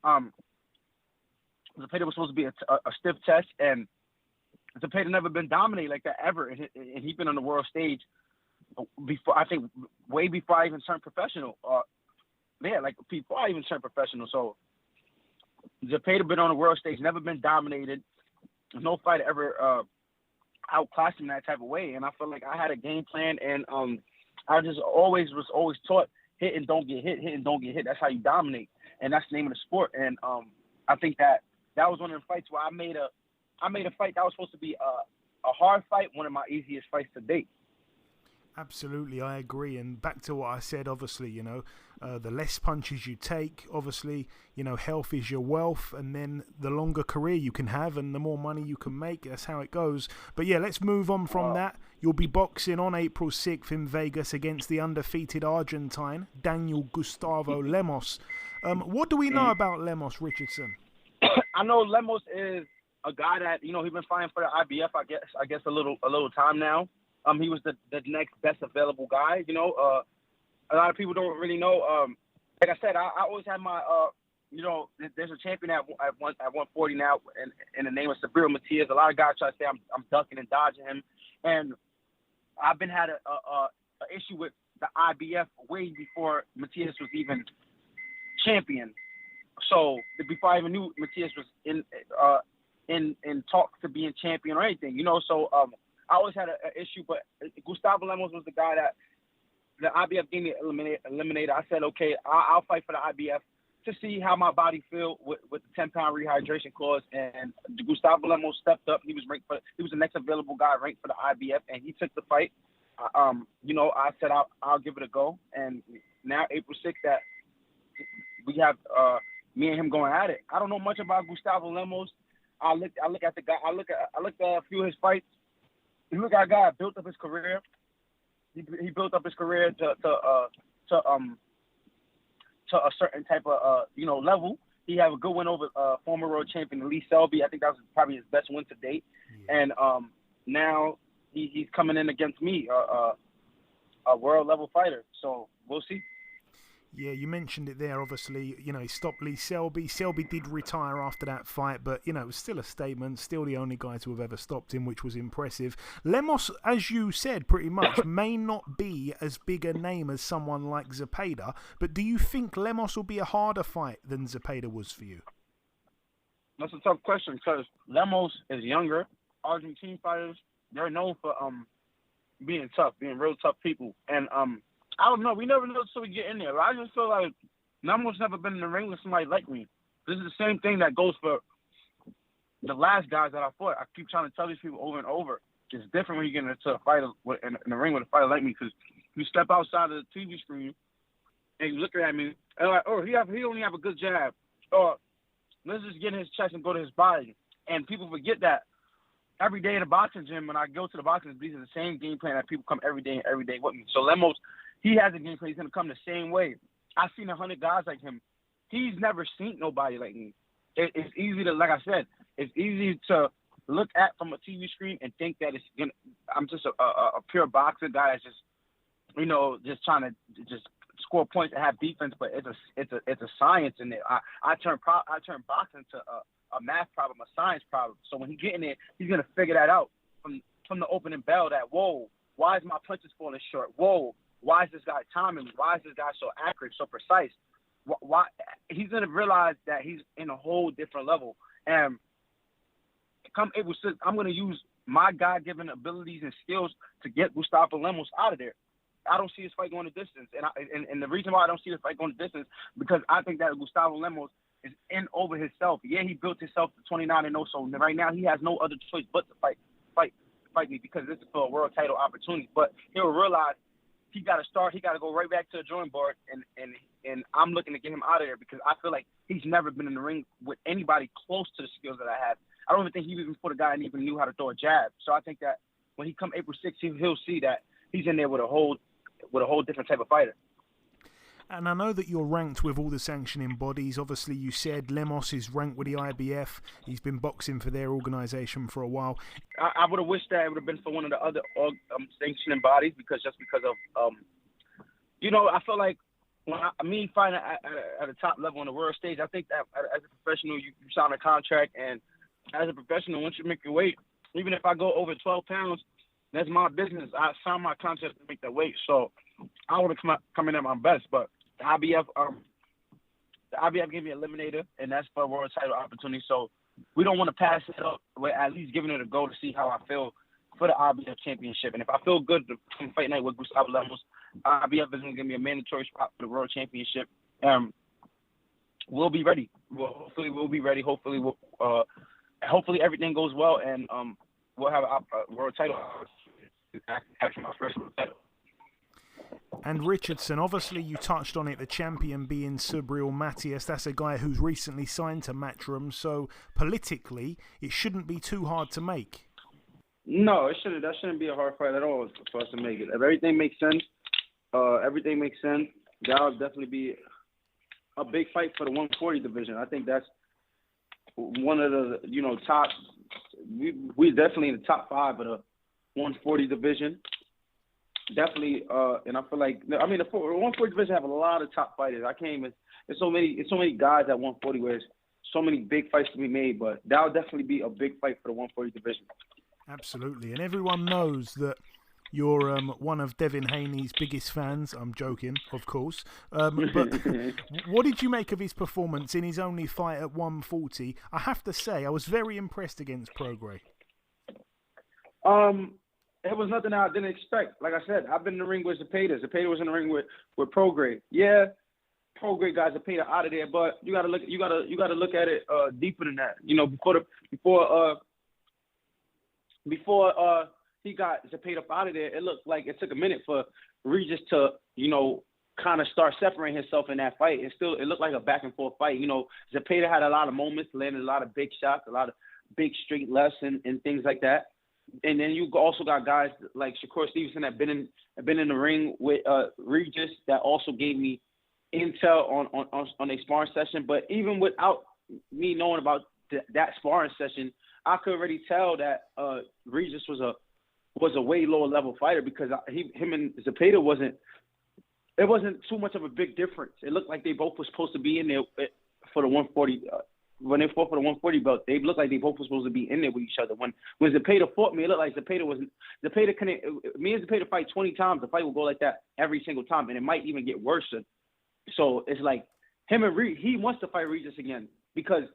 Speaker 10: Zepeda was supposed to be a stiff test, and Zepeda never been dominated like that ever. And he's been on the world stage before, I think, way before I even turned professional. Before I even turned professional. So Zepeda been on the world stage, never been dominated. No fighter ever outclassed him that type of way. And I feel like I had a game plan, and I just was always taught hit and don't get hit, hit and don't get hit. That's how you dominate, and that's the name of the sport. And I think that was one of the fights where I made a fight that was supposed to be a hard fight, one of my easiest fights to date.
Speaker 8: Absolutely, I agree. And back to what I said, obviously, the less punches you take, obviously, health is your wealth, and then the longer career you can have and the more money you can make. That's how it goes. But yeah, let's move on from that. You'll be boxing on April 6th in Vegas against the undefeated Argentine, Daniel Gustavo Lemos. What do we know about Lemos, Richardson?
Speaker 10: I know Lemos is a guy that, he's been fighting for the IBF, I guess a little time now. He was the next best available guy. A lot of people don't really know. Like I said, I always had my, there's a champion at 140 now, and the name is Subriel Matias. A lot of guys try to say I'm ducking and dodging him, and I've been had a issue with the IBF way before Matias was even champion. So before I even knew Matias was in talks to being champion or anything, you know. So I always had an issue, but Gustavo Lemos was the guy that the IBF gave me eliminator. I said, okay, I'll fight for the IBF to see how my body feel with the 10-pound rehydration clause. And Gustavo Lemos stepped up. He was the next available guy ranked for the IBF, and he took the fight. You know, I said I'll give it a go. And now April 6th, that we have me and him going at it. I don't know much about Gustavo Lemos. I look at the guy. I looked at a few of his fights. You look at a guy that built up his career. He built up his career to a certain type of level. He had a good win over former world champion Lee Selby. I think that was probably his best win to date. Yeah. And now he's coming in against me, a world level fighter. So we'll see.
Speaker 8: Yeah, you mentioned it there. Obviously, you know, he stopped Lee Selby. Selby did retire after that fight, but, you know, it was still a statement. Still the only guy to have ever stopped him, which was impressive. Lemos, as you said, pretty much may not be as big a name as someone like Zepeda, but do you think Lemos will be a harder fight than Zepeda was for you?
Speaker 10: That's a tough question because Lemos is younger. Argentine fighters, they're known for being tough, being real tough people. And I don't know. We never know until we get in there. I just feel like Lemos never been in the ring with somebody like me. This is the same thing that goes for the last guys that I fought. I keep trying to tell these people over and over. It's different when you get into a fight in the ring with a fighter like me because you step outside of the TV screen and you look at me and like, oh, he only have a good jab. Or let's just get in his chest and go to his body. And people forget that. Every day in the boxing gym, when I go to the boxing, these are the same game plan that people come every day with me. So Lemos, he has a game plan. He's going to come the same way. I've seen 100 guys like him. He's never seen nobody like me. It's easy to, like I said, it's easy to look at from a TV screen and think that I'm just a pure boxer guy that's just, you know, just trying to just score points and have defense. But it's a science in there. I turn boxing to a math problem, a science problem. So when he get in there, he's gonna figure that out from the opening bell. That whoa, why is my punches falling short? Whoa, why is this guy timing me? Why is this guy so accurate, so precise? Why he's gonna realize that he's in a whole different level. And come April 6th, I'm gonna use my God-given abilities and skills to get Gustavo Lemos out of there. I don't see his fight going the distance, and the reason why I don't see his fight going the distance because I think that Gustavo Lemos is in over himself. Yeah, he built himself to 29-0. So right now he has no other choice but to fight me because this is for a world title opportunity. But he'll realize he got to start. He got to go right back to the drawing board. And I'm looking to get him out of there because I feel like he's never been in the ring with anybody close to the skills that I have. I don't even think he even fought a guy and even knew how to throw a jab. So I think that when he come April 6th, he'll see that he's in there with a whole different type of fighter.
Speaker 8: And I know that you're ranked with all the sanctioning bodies. Obviously, you said Lemos is ranked with the IBF. He's been boxing for their organisation for a while.
Speaker 10: I would have wished that it would have been for one of the other sanctioning bodies because of, I feel like when fighting at a top level on the world stage, I think that as a professional, you sign a contract. And as a professional, once you make your weight, even if I go over 12 pounds, that's my business. I signed my contract to make that weight. So I want to come in at my best. But the IBF gave me an eliminator, and that's for a world title opportunity. So we don't want to pass it up. We're at least giving it a go to see how I feel for the IBF championship. And if I feel good to come fight night with Gustavo Lemos, IBF is going to give me a mandatory spot for the world championship. We'll be ready. Hopefully we'll be ready. Hopefully everything goes well, and we'll have a world title. Actually, my first world title.
Speaker 8: And Richardson, obviously you touched on it, the champion being Subriel Matias. That's a guy who's recently signed to Matchroom, so politically it shouldn't be too hard to make.
Speaker 10: No, that shouldn't be a hard fight at all for us to make it. If everything makes sense, that'll definitely be a big fight for the 140 division. I think that's one of the, top. We're definitely in the top 5 of the 140 division. Definitely, and I feel like the 140 division have a lot of top fighters. There's so many guys at 140 where there's so many big fights to be made, but that'll definitely be a big fight for the 140 division.
Speaker 8: Absolutely, and everyone knows that you're one of Devin Haney's biggest fans. I'm joking, of course. But what did you make of his performance in his only fight at 140? I have to say, I was very impressed against Prograis.
Speaker 10: It was nothing I didn't expect. Like I said, I've been in the ring with Zepeda. Zepeda was in the ring with Prograis. Yeah, Prograis got Zepeda out of there, but you gotta look at it deeper than that. You know, before he got Zepeda out of there, it looked like it took a minute for Regis to, you know, kind of start separating himself in that fight. And still, it looked like a back and forth fight. You know, Zepeda had a lot of moments, landed a lot of big shots, a lot of big straight lefts and things like that. And then you also got guys like Shakur Stevenson that been in the ring with Regis that also gave me intel on a sparring session. But even without me knowing about that sparring session, I could already tell that Regis was a way lower level fighter because him and Zepeda wasn't too much of a big difference. It looked like they both were supposed to be in there for the 140. When they fought for the 140 belt, they looked like they both were supposed to be in there with each other. When Zepeda fought me, it looked like Zepeda couldn't. Me and Zepeda fight 20 times. The fight will go like that every single time, and it might even get worse. So it's like him and he wants to fight Regis again because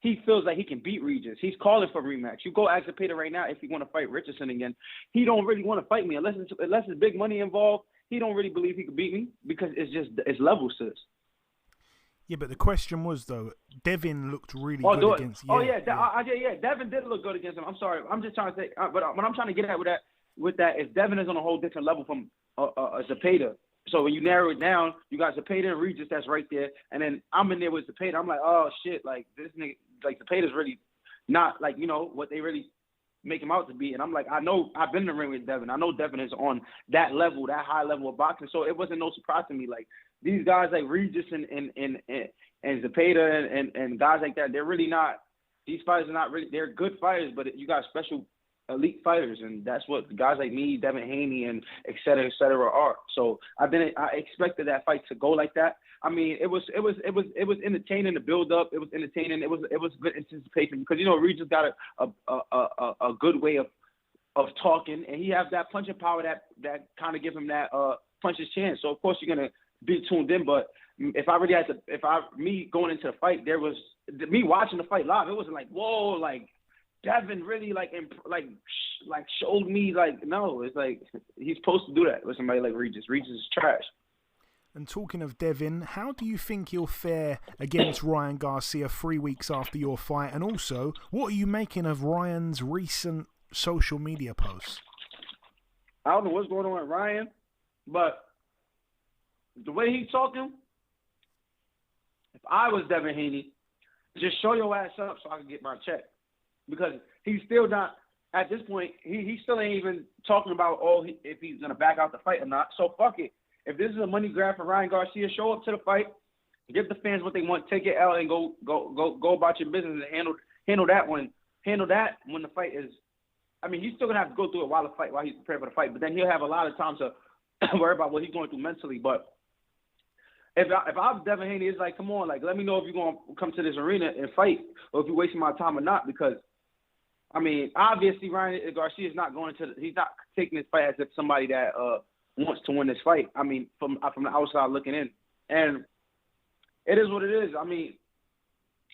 Speaker 10: he feels like he can beat Regis. He's calling for a rematch. You go ask Zepeda right now if he want to fight Richardson again. He don't really want to fight me unless it's big money involved. He don't really believe he could beat me because it's levels to this.
Speaker 8: Yeah, but the question was though, Devin looked really good against. Devin did look good against him. I'm sorry, I'm just trying to say, but what I'm trying to get at with that is Devin is on a whole different level from Zepeda. So when you narrow it down, you got Zepeda and Regis that's right there, and then I'm in there with Zepeda. I'm like, oh shit, like this nigga, like Zepeda's really not like, you know, what they really make him out to be. And I'm like, I know I've been in the ring with Devin. I know Devin is on that level, that high level of boxing. So it wasn't no surprise to me. Like these guys like Regis and Zepeda and guys like that, they're really not. These fighters are not really. They're good fighters, but you got special elite fighters, and that's what guys like me, Devin Haney, and et cetera, are. So I expected that fight to go like that. I mean, it was entertaining to build up. It was entertaining. It was good anticipation because you know Regis got a good way of talking, and he has that punching power that kind of give him that puncher's chance. So of course you're gonna be tuned in. But if I really had to, me going into the fight, there was me watching the fight live. It wasn't like whoa, like Devin really like showed me like no. It's like he's supposed to do that with somebody like Regis. Regis is trash. And talking of Devin, how do you think he'll fare against Ryan Garcia 3 weeks after your fight? And also, what are you making of Ryan's recent social media posts?
Speaker 10: I don't know what's going on with Ryan, but the way he's talking, if I was Devin Haney, just show your ass up so I can get my check. Because he's still not, at this point, he still ain't even talking about if he's going to back out the fight or not. So fuck it. If this is a money grab for Ryan Garcia, show up to the fight, give the fans what they want, take it out, and go about your business and handle that one. Handle that when the fight is. I mean, he's still gonna have to go through it while he's preparing for the fight. But then he'll have a lot of time to worry about what he's going through mentally. But if I'm Devin Haney, it's like, come on, like let me know if you're gonna come to this arena and fight, or if you're wasting my time or not. Because I mean, obviously Ryan Garcia is not he's not taking this fight as if somebody that wants to win this fight. I mean, from the outside looking in, and it is what it is. I mean,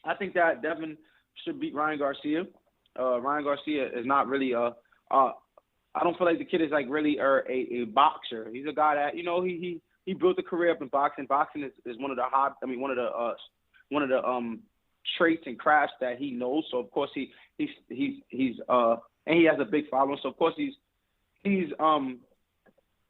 Speaker 10: I think that Devin should beat Ryan Garcia. Ryan Garcia is not really I don't feel like the kid is like really a boxer. He's a guy that he built a career up in boxing. Boxing is one of the traits and crafts that he knows. So of course he's and he has a big following. So of course he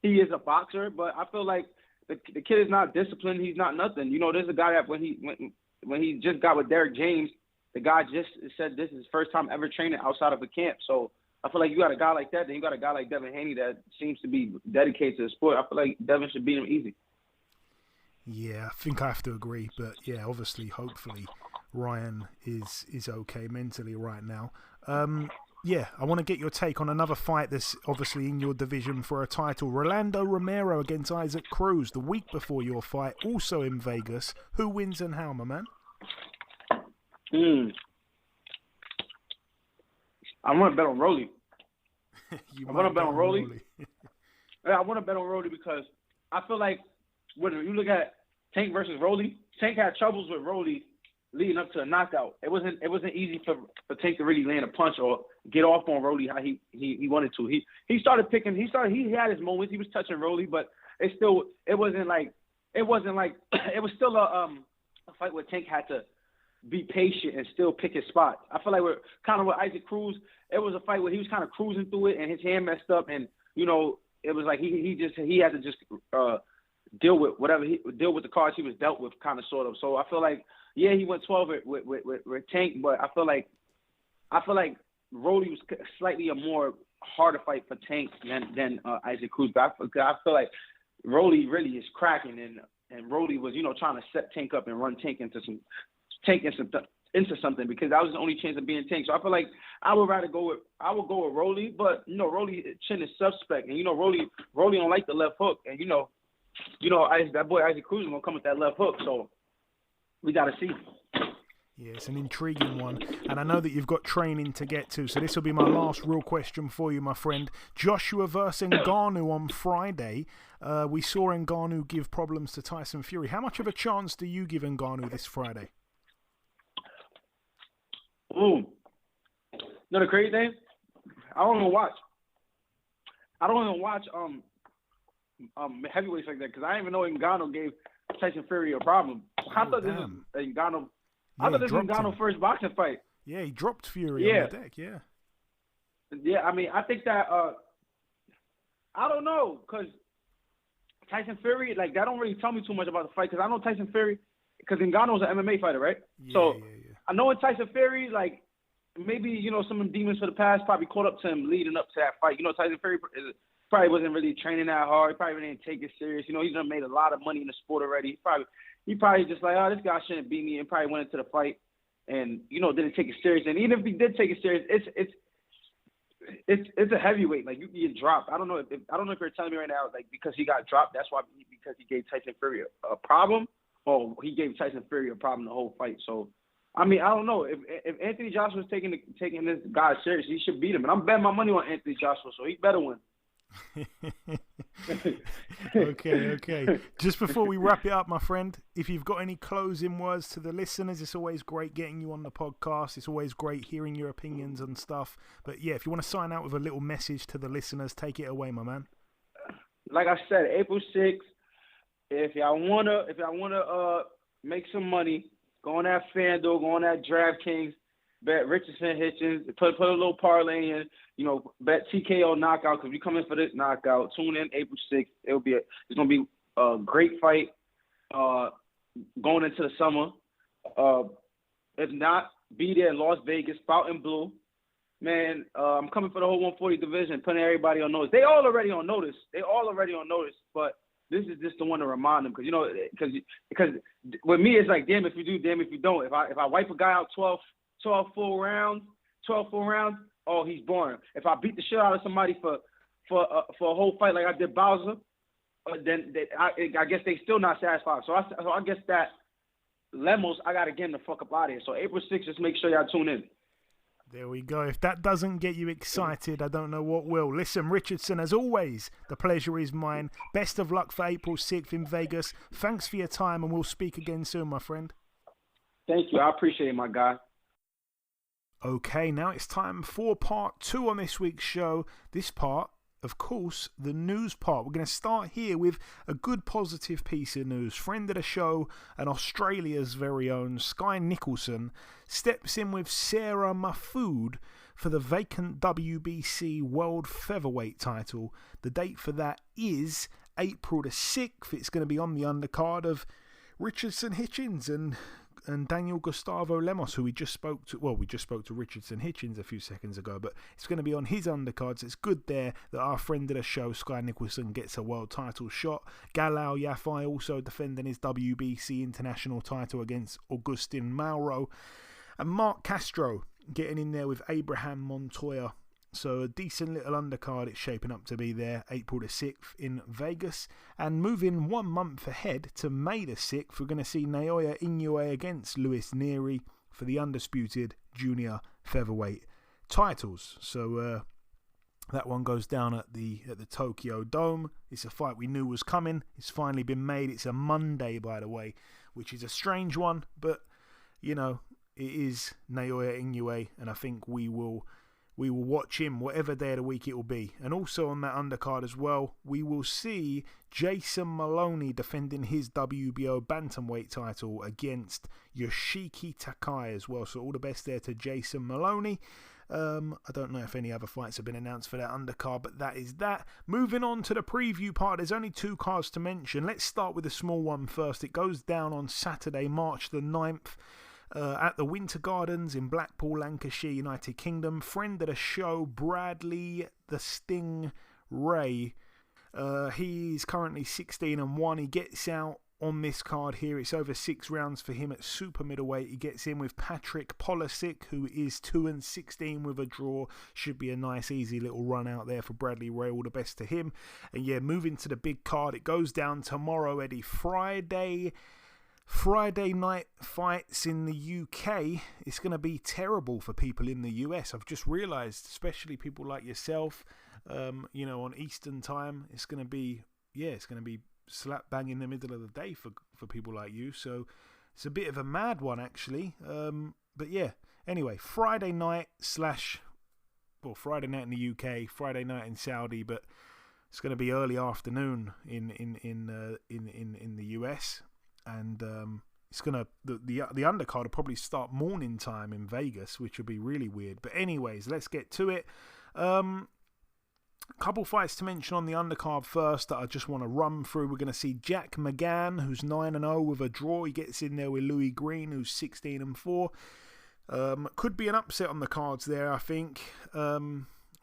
Speaker 10: is a boxer, but I feel like the kid is not disciplined. He's not nothing. You know, there's a guy that when he just got with Derek James, the guy just said this is his first time ever training outside of a camp. So I feel like you got a guy like that, then you got a guy like Devin Haney that seems to be dedicated to the sport. I feel like Devin should beat him easy.
Speaker 8: Yeah, I think I have to agree. But yeah, obviously, hopefully, Ryan is okay mentally right now. Yeah, I want to get your take on another fight that's obviously in your division for a title. Rolando Romero against Isaac Cruz the week before your fight, also in Vegas. Who wins and how, my man?
Speaker 10: I want to bet on Rolly. I want to bet on Rolly. I want to bet on Rolly because I feel like when you look at Tank versus Rolly, Tank had troubles with Rolly leading up to a knockout. It wasn't easy for Tank to really land a punch or get off on Rolly how he wanted to. He started picking. He had his moments. He was touching Rolly, but it was still a fight where Tank had to be patient and still pick his spots. I feel like we're kind of with Isaac Cruz. It was a fight where he was kind of cruising through it and his hand messed up, and it was like he had to just deal with the cards he was dealt with, kind of sort of. So I feel like he went 12 with Tank, but I feel like Rolly was slightly a more harder fight for Tank than Isaac Cruz. But I feel like Rolly really is cracking, and Rolly was trying to set Tank up and run Tank into something because that was the only chance of being Tank. So I feel like I would go with Rolly, but Rolly chin is suspect, and Rolly don't like the left hook, and that boy Isaac Cruz is gonna come with that left hook, so we gotta see.
Speaker 8: Yeah, it's an intriguing one, and I know that you've got training to get to, so this will be my last real question for you, my friend. Joshua versus Ngannou on Friday. We saw Ngannou give problems to Tyson Fury. How much of a chance do you give Ngannou this Friday?
Speaker 10: Ooh. The crazy thing? I don't even watch heavyweights like that because I didn't even know Ngannou gave Tyson Fury a problem. I thought this was Ngannou. I thought this was Ngannou's first boxing fight.
Speaker 8: Yeah, he dropped Fury on the deck. Yeah.
Speaker 10: Yeah, I mean, I think that I don't know because Tyson Fury, like, that don't really tell me too much about the fight because I know Tyson Fury because Ngannou's an MMA fighter, right?
Speaker 8: Yeah.
Speaker 10: I know in Tyson Fury, like, maybe, some of the demons for the past probably caught up to him leading up to that fight. Tyson Fury probably wasn't really training that hard. He probably didn't take it serious. He's done made a lot of money in the sport already. He probably just like, this guy shouldn't beat me, and probably went into the fight and, didn't take it serious. And even if he did take it serious, it's a heavyweight. Like, you can get dropped. I don't know if you're telling me right now, like, because he got dropped, that's why, because he gave Tyson Fury a problem, or he gave Tyson Fury a problem the whole fight. So, I mean, I don't know. If Anthony Joshua's taking this guy serious, he should beat him. And I'm betting my money on Anthony Joshua, so he better win.
Speaker 8: Okay. Just before we wrap it up, my friend, if you've got any closing words to the listeners, it's always great getting you on the podcast. It's always great hearing your opinions and stuff. But yeah, if you want to sign out with a little message to the listeners, take it away, my man.
Speaker 10: Like I said, April 6th, if y'all wanna make some money, go on that FanDuel, go on that DraftKings, bet Richardson Hitchins, put a little parlay in, bet TKO knockout because we come in for this knockout. Tune in April 6th. It's gonna be a great fight going into the summer. If not, be there in Las Vegas, Fountain Blue. Man, I'm coming for the whole 140 division, putting everybody on notice. They all already on notice, but this is just the one to remind them because with me it's like damn if you do, damn if you don't. If I wipe a guy out 12 full rounds, oh, he's boring. If I beat the shit out of somebody for a whole fight like I did Bowser, then I guess they still not satisfied. So I guess that Lemos, I gotta get him the fuck up out of here. So April 6th, just make sure y'all tune in.
Speaker 8: There we go. If that doesn't get you excited, I don't know what will. Listen, Richardson, as always, the pleasure is mine. Best of luck for April 6th in Vegas. Thanks for your time, and we'll speak again soon, my friend.
Speaker 10: Thank you. I appreciate it, my guy.
Speaker 8: Okay, now it's time for part 2 on this week's show. This part, of course, the news part. We're going to start here with a good positive piece of news. Friend of the show and Australia's very own Sky Nicholson steps in with Sarah Mahfood for the vacant WBC World Featherweight title. The date for that is April the 6th. It's going to be on the undercard of Richardson Hitchins and Daniel Gustavo Lemos, who we just spoke to. Well, we just spoke to Richardson Hitchins a few seconds ago, but it's going to be on his undercards. It's good there that our friend of the show, Sky Nicholson, gets a world title shot. Galao Yafai also defending his WBC international title against Agustin Mauro. And Mark Castro getting in there with Abraham Montoya. So a decent little undercard it's shaping up to be there, April the 6th in Vegas. And moving 1 month ahead to May the 6th, we're going to see Naoya Inoue against Luis Nery for the undisputed junior featherweight titles. So That one goes down at the Tokyo Dome. It's a fight we knew was coming. It's finally been made. It's a Monday, by the way, which is a strange one, but you know, it is Naoya Inoue, and I think we will watch him whatever day of the week it will be. And also on that undercard as well, we will see Jason Maloney defending his WBO bantamweight title against Yoshiki Takai as well. So all the best there to Jason Maloney. I don't know if any other fights have been announced for that undercard, but that is that. Moving on to the preview part, there's only 2 cards to mention. Let's start with the small one first. It goes down on Saturday, March the 9th. At the Winter Gardens in Blackpool, Lancashire, United Kingdom. Friend of the show, Bradley the Sting Ray. He's currently 16-1. He gets out on this card here. It's over 6 rounds for him at super middleweight. He gets in with Patrick Polisic, who is 2-16 with a draw. Should be a nice, easy little run out there for Bradley Ray. All the best to him. And yeah, moving to the big card. It goes down tomorrow, Eddie. Friday night fights in the UK. It's going to be terrible for people in the US. I've just realised, especially people like yourself, on Eastern time, it's going to be slap bang in the middle of the day for people like you. So it's a bit of a mad one, actually. But yeah, anyway, Friday night in the UK, Friday night in Saudi, but it's going to be early afternoon in the US. And it's gonna the undercard will probably start morning time in Vegas, which would be really weird. But anyways, let's get to it. Couple fights to mention on the undercard first that I just want to run through. We're going to see Jack McGann, who's 9-0 with a draw. He gets in there with Louis Green, who's 16-4. Could be an upset on the cards there, I think.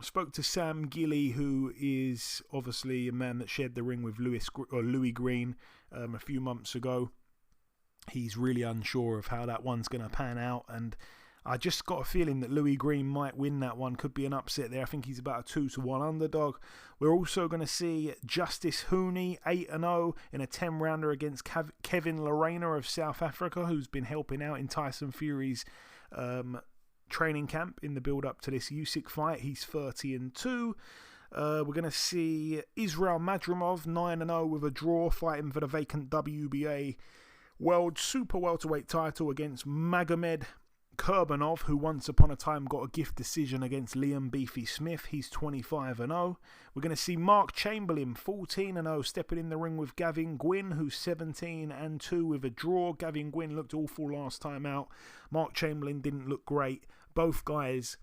Speaker 8: Spoke to Sam Gilly, who is obviously a man that shared the ring with Louis Green a few months ago. He's really unsure of how that one's going to pan out, and I just got a feeling that Louis Green might win that one. Could be an upset there. I think he's about a 2-1 underdog. We're also going to see Justice Haney, 8-0 in a 10-rounder against Kevin Lorena of South Africa, who's been helping out in Tyson Fury's training camp in the build-up to this Usyk fight. He's 30-2. We're going to see Israel Madrimov, 9-0 with a draw, fighting for the vacant WBA World Super Welterweight title against Magomed Kurbanov, who once upon a time got a gift decision against Liam Beefy Smith. He's 25-0. We're going to see Mark Chamberlain, 14-0, stepping in the ring with Gavin Gwynn, who's 17-2 with a draw. Gavin Gwynn looked awful last time out. Mark Chamberlain didn't look great. Both guys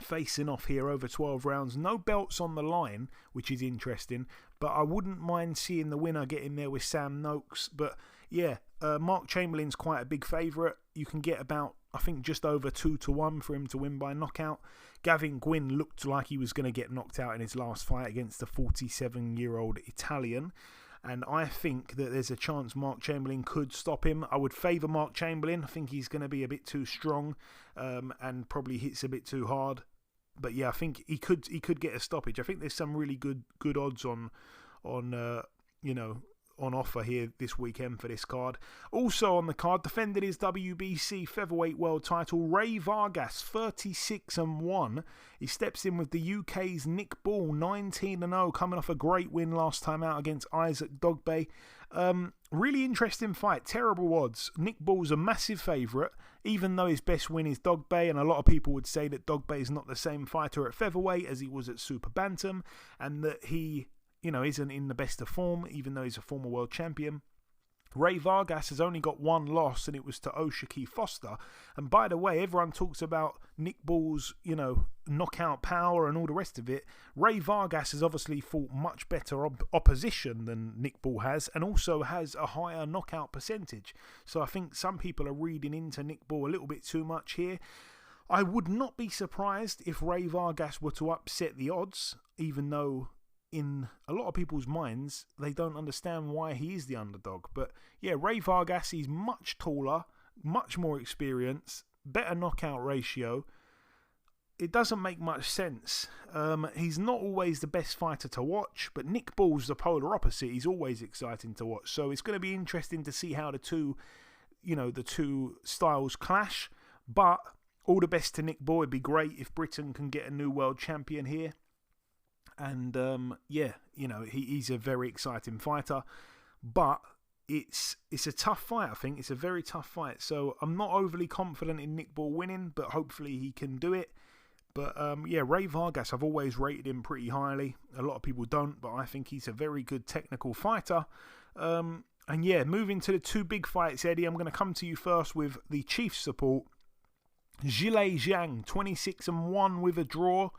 Speaker 8: facing off here over 12 rounds. No belts on the line, which is interesting, but I wouldn't mind seeing the winner get in there with Sam Noakes. But yeah, Mark Chamberlain's quite a big favourite. You can get about, I think, just over 2-1 for him to win by knockout. Gavin Gwynn looked like he was going to get knocked out in his last fight against the 47-year-old Italian. And I think that there's a chance Mark Chamberlain could stop him. I would favour Mark Chamberlain. I think he's going to be a bit too strong and probably hits a bit too hard. But yeah, I think he could get a stoppage. I think there's some really good odds on offer here this weekend for this card. Also on the card, defended his WBC featherweight world title, Ray Vargas, 36-1. He steps in with the UK's Nick Ball, 19-0, coming off a great win last time out against Isaac Dogbe. Really interesting fight. Terrible odds. Nick Ball's a massive favourite, even though his best win is Dogbe, and a lot of people would say that Dogbe is not the same fighter at featherweight as he was at super bantam, and that he isn't in the best of form, even though he's a former world champion. Ray Vargas has only got one loss, and it was to Oshaki Foster. And by the way, everyone talks about Nick Ball's, knockout power and all the rest of it. Ray Vargas has obviously fought much better opposition than Nick Ball has, and also has a higher knockout percentage. So I think some people are reading into Nick Ball a little bit too much here. I would not be surprised if Ray Vargas were to upset the odds, even though in a lot of people's minds, they don't understand why he is the underdog. But yeah, Ray Vargas, he's much taller, much more experienced, better knockout ratio. It doesn't make much sense. He's not always the best fighter to watch, but Nick Ball's the polar opposite. He's always exciting to watch. So it's going to be interesting to see how the two styles clash. But all the best to Nick Ball. It'd be great if Britain can get a new world champion here. And he's a very exciting fighter, but it's a tough fight. I think it's a very tough fight. So I'm not overly confident in Nick Ball winning, but hopefully he can do it. But Ray Vargas, I've always rated him pretty highly. A lot of people don't, but I think he's a very good technical fighter. Moving to the two big fights, Eddie, I'm going to come to you first with the Chiefs support. Zhilei Zhang, 26-1 with a draw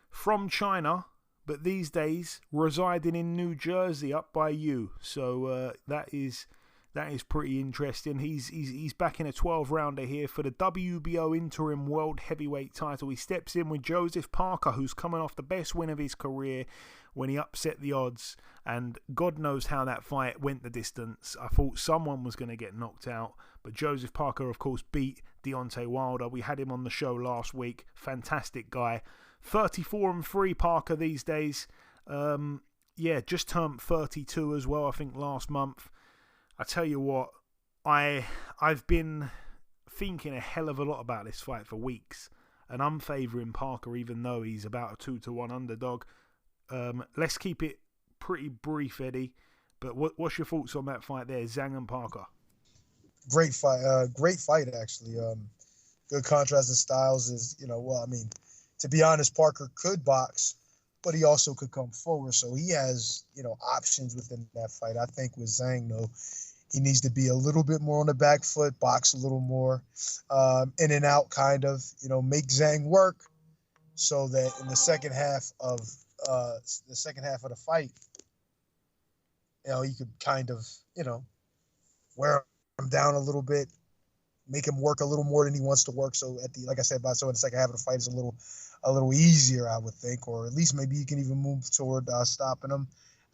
Speaker 8: from China, but these days residing in New Jersey up by you. So that is pretty interesting. He's back in a 12-rounder here for the WBO interim world heavyweight title. He steps in with Joseph Parker, who's coming off the best win of his career when he upset the odds, and God knows how that fight went the distance. I thought someone was going to get knocked out, but Joseph Parker, of course, beat Deontay Wilder. We had him on the show last week. Fantastic guy. 34-3 Parker these days. Just turned 32 as well, I think, last month. I tell you what, I've been thinking a hell of a lot about this fight for weeks, and I'm favouring Parker even though he's about a 2-1 underdog. Let's keep it pretty brief, Eddie, but what's your thoughts on that fight there, Zhang and Parker?
Speaker 9: Great fight actually. Good contrast in styles is, to be honest, Parker could box, but he also could come forward. So he has, options within that fight. I think with Zhang, though, he needs to be a little bit more on the back foot, box a little more, in and out kind of, make Zhang work so that in the second half of the fight, he could kind of, wear him down a little bit, make him work a little more than he wants to work. So in the second half of the fight is a little easier, I would think, or at least maybe you can even move toward stopping him.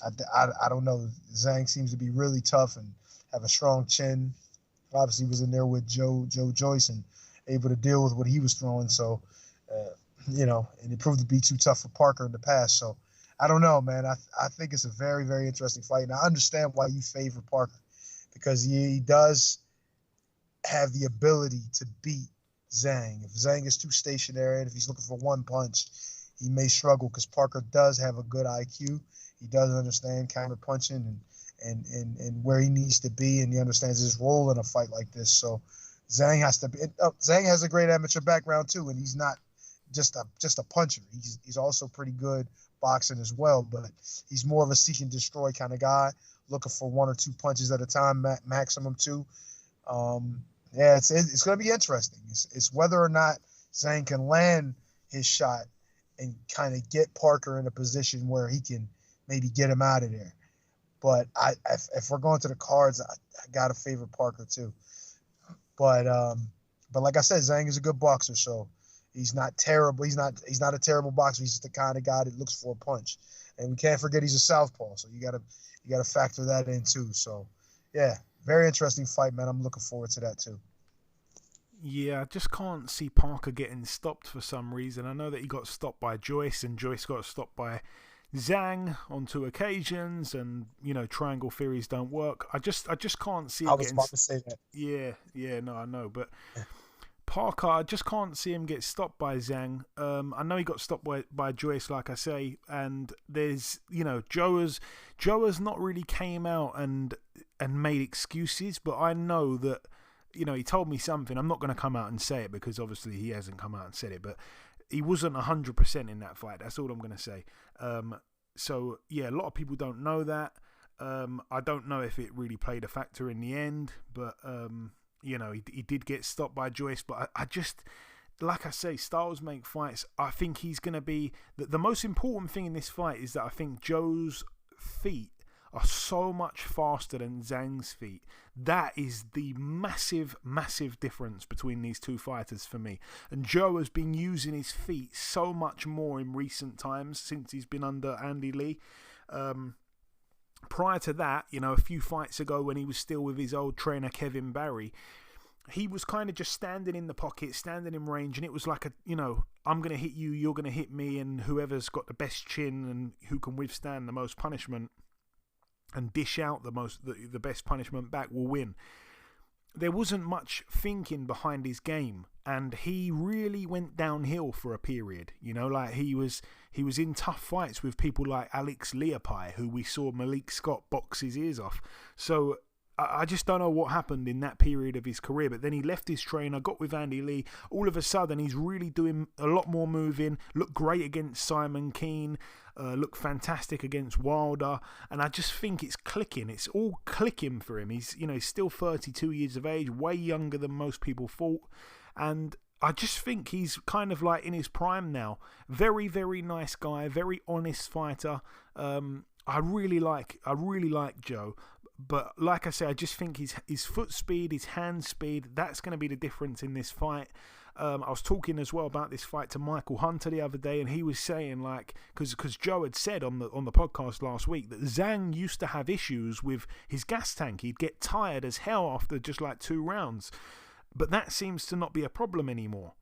Speaker 9: I don't know. Zhang seems to be really tough and have a strong chin. Obviously, was in there with Joe Joyce and able to deal with what he was throwing. So, and it proved to be too tough for Parker in the past. So, I don't know, man. I think it's a very, very interesting fight. And I understand why you favor Parker, because he does have the ability to beat Zhang. If Zhang is too stationary and if he's looking for one punch, he may struggle, because Parker does have a good IQ. He does understand counter punching and where he needs to be, and he understands his role in a fight like this. So Zhang has a great amateur background too, and he's not just a puncher. He's also pretty good boxing as well, but he's more of a seek and destroy kind of guy, looking for one or two punches at a time, maximum two. It's going to be interesting. It's whether or not Zhang can land his shot and kind of get Parker in a position where he can maybe get him out of there. But if we're going to the cards, I got to favor Parker too. But like I said, Zhang is a good boxer, so he's not terrible. He's not a terrible boxer. He's just the kind of guy that looks for a punch. And we can't forget he's a southpaw, so you gotta factor that in too. So yeah, very interesting fight, man. I'm looking forward to that too.
Speaker 8: Yeah, I just can't see Parker getting stopped for some reason. I know that he got stopped by Joyce, and Joyce got stopped by Zhang on 2 occasions, and triangle theories don't work. I just can't see him
Speaker 9: I was about to say that.
Speaker 8: Yeah, no, I know, but Parker, I just can't see him get stopped by Zhang. I know he got stopped by Joyce, like I say, and there's Joe has not really came out and made excuses, but I know that he told me something. I'm not going to come out and say it because obviously he hasn't come out and said it, but he wasn't 100% in that fight. That's all I'm going to say. So yeah, a lot of people don't know that. I don't know if it really played a factor in the end, but he did get stopped by Joyce. But I just, like I say, styles make fights. I think he's going to be the most important thing in this fight is that I think Joe's feet are so much faster than Zhang's feet. That is the massive, massive difference between these two fighters for me. And Joe has been using his feet so much more in recent times since he's been under Andy Lee. Prior to that, a few fights ago when he was still with his old trainer Kevin Barry, he was kind of just standing in the pocket, standing in range, and it was like I'm going to hit you, you're going to hit me, and whoever's got the best chin and who can withstand the most punishment and dish out the best punishment back will win. there wasn't much thinking behind his game, and he really went downhill for a period. You know, like he was in tough fights with people like Alex Leopai, who we saw Malik Scott box his ears off. So I just don't know what happened in that period of his career. But then he left his trainer, got with Andy Lee. All of a sudden, he's really doing a lot more moving. Looked great against Simon Keane. Looked fantastic against Wilder. And I just think it's clicking. It's all clicking for him. He's still 32 years of age, way younger than most people thought. And I just think he's kind of like in his prime now. Very, very nice guy. Very honest fighter. I really like Joe. But like I say, I just think his foot speed, his hand speed, that's going to be the difference in this fight. I was talking as well about this fight to Michael Hunter the other day, and he was saying, like, because Joe had said on the podcast last week that Zhang used to have issues with his gas tank. He'd get tired as hell after just like 2 rounds. But that seems to not be a problem anymore.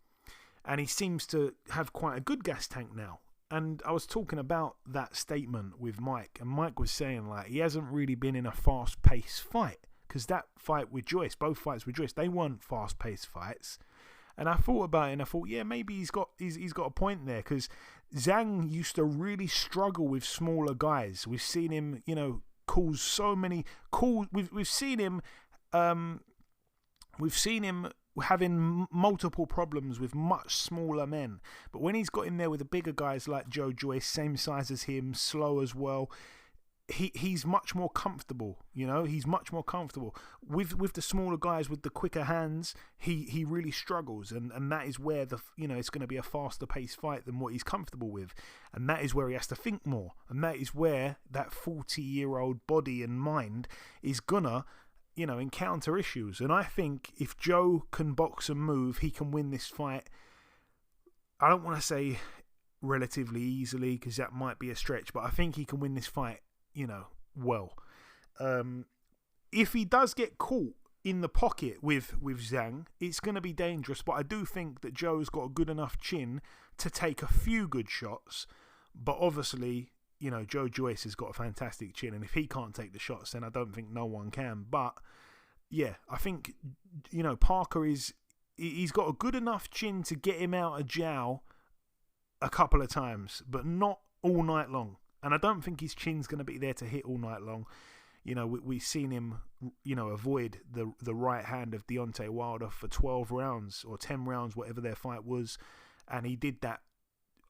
Speaker 8: And he seems to have quite a good gas tank now. And I was talking about that statement with Mike, and Mike was saying, like, he hasn't really been in a fast-paced fight, because that fight with Joyce, both fights with Joyce, they weren't fast-paced fights. And I thought about it, and I thought, yeah, maybe he's got a point there, because Zhang used to really struggle with smaller guys. We've seen him, cause so many calls. We've seen him having multiple problems with much smaller men. But when he's got in there with the bigger guys like Joe Joyce, same size as him, slow as well, he's much more comfortable. He's much more comfortable with the smaller guys with the quicker hands. He really struggles, and that is where it's going to be a faster paced fight than what he's comfortable with, and that is where he has to think more, and that is where that 40-year-old body and mind is gonna encounter issues. And I think if Joe can box and move, he can win this fight. I don't want to say relatively easily, because that might be a stretch, but I think he can win this fight, well. If he does get caught in the pocket with Zhang, it's going to be dangerous, but I do think that Joe's got a good enough chin to take a few good shots. But obviously, Joe Joyce has got a fantastic chin, and if he can't take the shots, then I don't think no one can. But yeah, I think Parker he's got a good enough chin to get him out of jail a couple of times, but not all night long. And I don't think his chin's going to be there to hit all night long. We've seen him avoid the right hand of Deontay Wilder for 12 rounds or 10 rounds, whatever their fight was, and he did that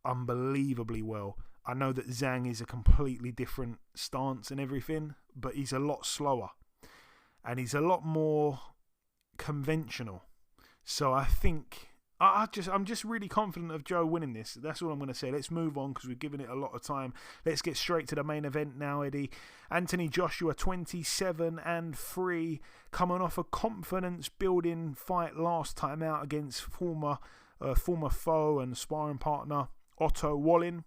Speaker 8: unbelievably well. I know that Zhang is a completely different stance and everything, but he's a lot slower and he's a lot more conventional. So I think I'm just really confident of Joe winning this. That's all I'm going to say. Let's move on, because we've given it a lot of time. Let's get straight to the main event now, Eddie. Anthony Joshua, 27-3, coming off a confidence-building fight last time out against former foe and sparring partner Otto Wallin.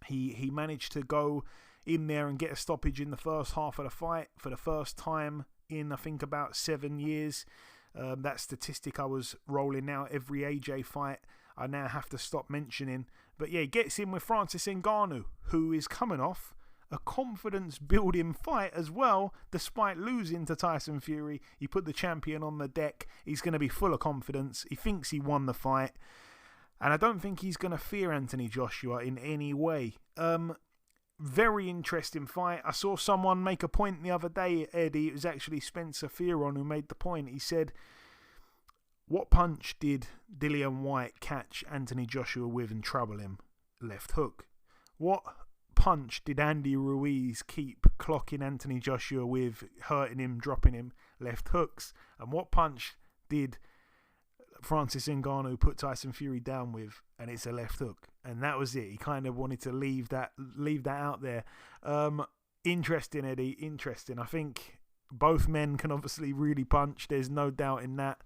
Speaker 8: He managed to go in there and get a stoppage in the first half of the fight for the first time in, I think, about 7 years. That statistic I was rolling out every AJ fight, I now have to stop mentioning. But yeah, he gets in with Francis Ngannou, who is coming off a confidence-building fight as well, despite losing to Tyson Fury. He put the champion on the deck. He's going to be full of confidence. He thinks he won the fight. And I don't think he's going to fear Anthony Joshua in any way. Very interesting fight. I saw someone make a point the other day, Eddie. It was actually Spencer Fearon who made the point. He said, what punch did Dillian Whyte catch Anthony Joshua with and trouble him? Left hook. What punch did Andy Ruiz keep clocking Anthony Joshua with, hurting him, dropping him? Left hooks. And what punch did Francis Ngannou put Tyson Fury down with? And it's a left hook. And that was it. He kind of wanted to leave that out there. Interesting, Eddie. Interesting. I think both men can obviously really punch. There's no doubt in that.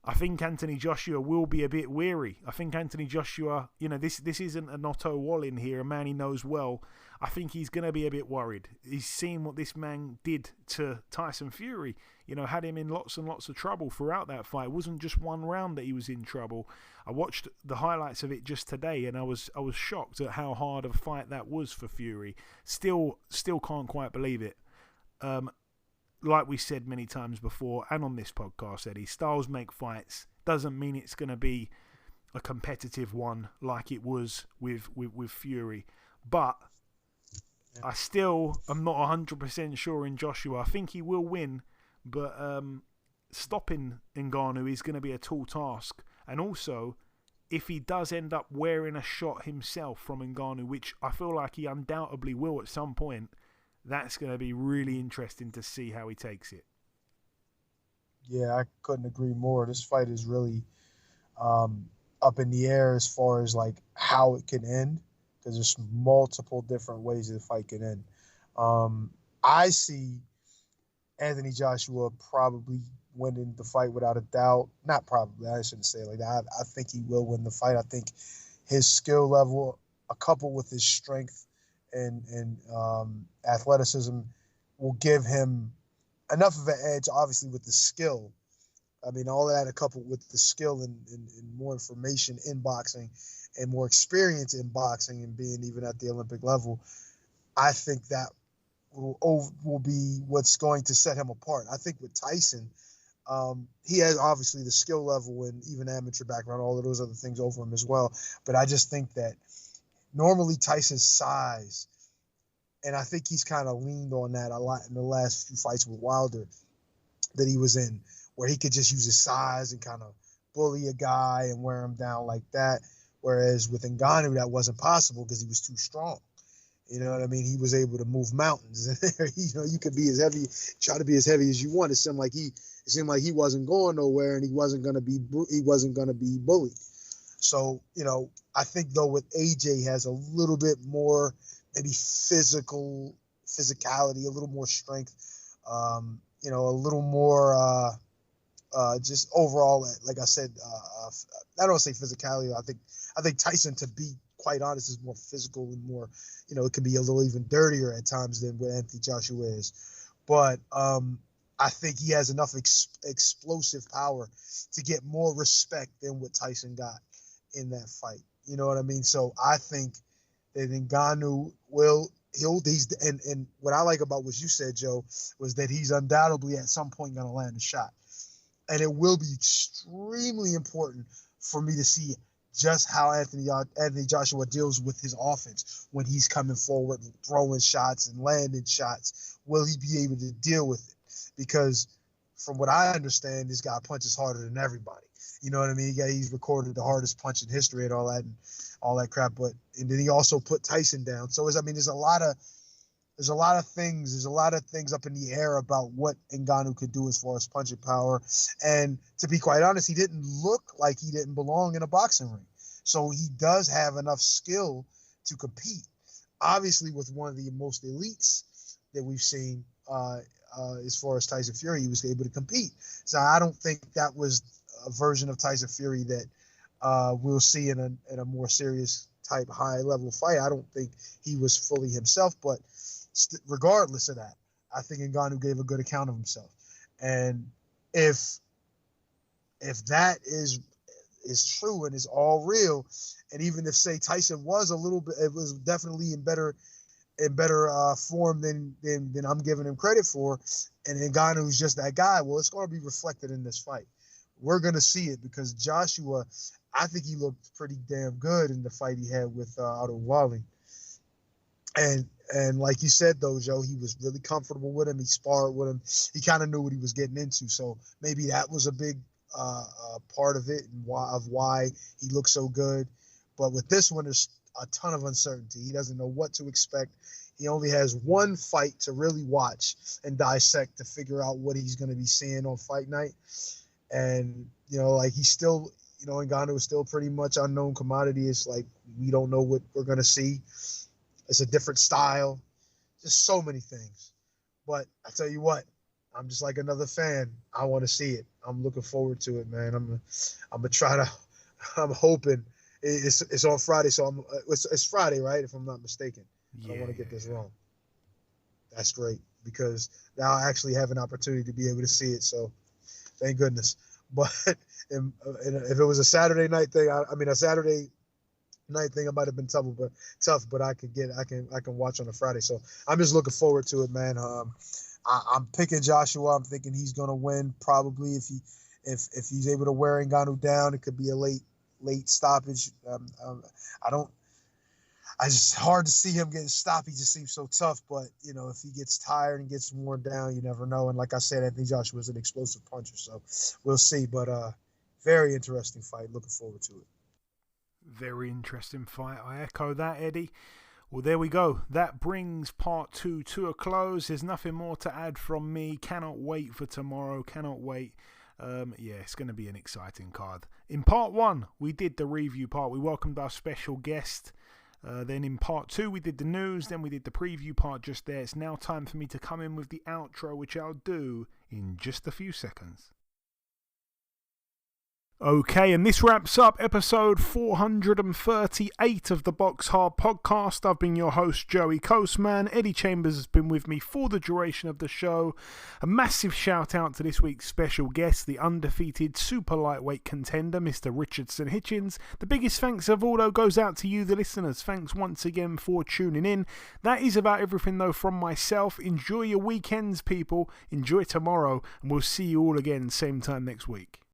Speaker 8: I think Anthony Joshua will be a bit weary. I think Anthony Joshua, this isn't an Otto Wallin here, a man he knows well. I think he's going to be a bit worried. He's seen what this man did to Tyson Fury. Had him in lots and lots of trouble throughout that fight. It wasn't just one round that he was in trouble. I watched the highlights of it just today, and I was shocked at how hard of a fight that was for Fury. Still can't quite believe it. like we said many times before and on this podcast, Eddie, styles make fights. Doesn't mean it's going to be a competitive one like it was with Fury. But I still am not 100% sure in Joshua. I think he will win, but stopping Ngannou is going to be a tall task. And also, if he does end up wearing a shot himself from Ngannou, which I feel like he undoubtedly will at some point, that's going to be really interesting to see how he takes it.
Speaker 9: Yeah, I couldn't agree more. This fight is really up in the air as far as like how it can end, because there's multiple different ways the fight can end. I see Anthony Joshua probably winning the fight without a doubt. Not probably, I shouldn't say it like that. I think he will win the fight. I think his skill level, coupled with his strength and athleticism, will give him enough of an edge, obviously, with the skill. I mean, all of that coupled with the skill and more information in boxing and more experience in boxing and being even at the Olympic level, I think that will be what's going to set him apart. I think with Tyson, he has obviously the skill level and even amateur background, all of those other things over him as well. But I just think that normally Tyson's size, and I think he's kind of leaned on that a lot in the last few fights with Wilder that he was in, where he could just use his size and kind of bully a guy and wear him down like that. Whereas with Ngannou, that wasn't possible because he was too strong. You know what I mean? He was able to move mountains. You could be as heavy, try to be as heavy as you want. It seemed like he wasn't going nowhere, and he wasn't going to be bullied. So, I think though with AJ has a little bit more maybe physicality, a little more strength, a little more just overall, like I said, I don't say physicality. I think Tyson, to be quite honest, is more physical and more, it can be a little even dirtier at times than what Anthony Joshua is. But I think he has enough explosive power to get more respect than what Tyson got in that fight. You know what I mean? So I think that Ngannou and what I like about what you said, Joe, was that he's undoubtedly at some point going to land a shot. And it will be extremely important for me to see just how Anthony Joshua deals with his offense when he's coming forward and throwing shots and landing shots. Will he be able to deal with it? Because from what I understand, this guy punches harder than everybody. You know what I mean? He's recorded the hardest punch in history and all that crap. And then he also put Tyson down. So there's a lot of things up in the air about what Ngannou could do as far as punching power. And to be quite honest, he didn't look like he didn't belong in a boxing ring. So he does have enough skill to compete. Obviously, with one of the most elites that we've seen as far as Tyson Fury, he was able to compete. So I don't think that was a version of Tyson Fury that we'll see in a more serious type high-level fight. I don't think he was fully himself, but regardless of that, I think Ngannou gave a good account of himself. And if that is true and is all real, and even if, say, Tyson was it was definitely in better form than I'm giving him credit for, and Ngannou's just that guy, well, it's going to be reflected in this fight. We're going to see it because Joshua, I think he looked pretty damn good in the fight he had with Otto Wally. And like you said, though, Joe, he was really comfortable with him. He sparred with him. He kind of knew what he was getting into. So maybe that was a big part of it and why he looked so good. But with this one, there's a ton of uncertainty. He doesn't know what to expect. He only has one fight to really watch and dissect to figure out what he's going to be seeing on fight night. And, he's still, Ngannou is still pretty much unknown commodity. It's like we don't know what we're going to see. It's a different style. Just so many things. But I tell you what, I'm just like another fan. I want to see it. I'm looking forward to it, man. I'm gonna try to. I'm hoping it's on Friday, so it's Friday, right? If I'm not mistaken. Yeah. I don't want to get this wrong. That's great because now I actually have an opportunity to be able to see it. So thank goodness. But if it was a Saturday night thing, a Saturday night thing, it might have been tough, but I can watch on a Friday. So I'm just looking forward to it, man. I'm picking Joshua. I'm thinking he's going to win probably if he's able to wear Ngannou down. It could be a late stoppage. It's hard to see him getting stopped. He just seems so tough. But, if he gets tired and gets worn down, you never know. And like I said, Anthony Joshua is an explosive puncher. So we'll see. But very interesting fight. Looking forward to it.
Speaker 8: Very interesting fight. I echo that, Eddie. Well, there we go. That brings part 2 to a close. There's nothing more to add from me. Cannot wait for tomorrow. Cannot wait. It's going to be an exciting card. In part 1, we did the review part. We welcomed our special guest. Then in part 2, we did the news. Then we did the preview part just there. It's now time for me to come in with the outro, which I'll do in just a few seconds. Okay, and this wraps up episode 438 of the BoxHard Podcast. I've been your host, Joey Coastman. Eddie Chambers has been with me for the duration of the show. A massive shout out to this week's special guest, the undefeated super lightweight contender, Mr. Richardson Hitchins. The biggest thanks of all, though, goes out to you, the listeners. Thanks once again for tuning in. That is about everything, though, from myself. Enjoy your weekends, people. Enjoy tomorrow, and we'll see you all again same time next week.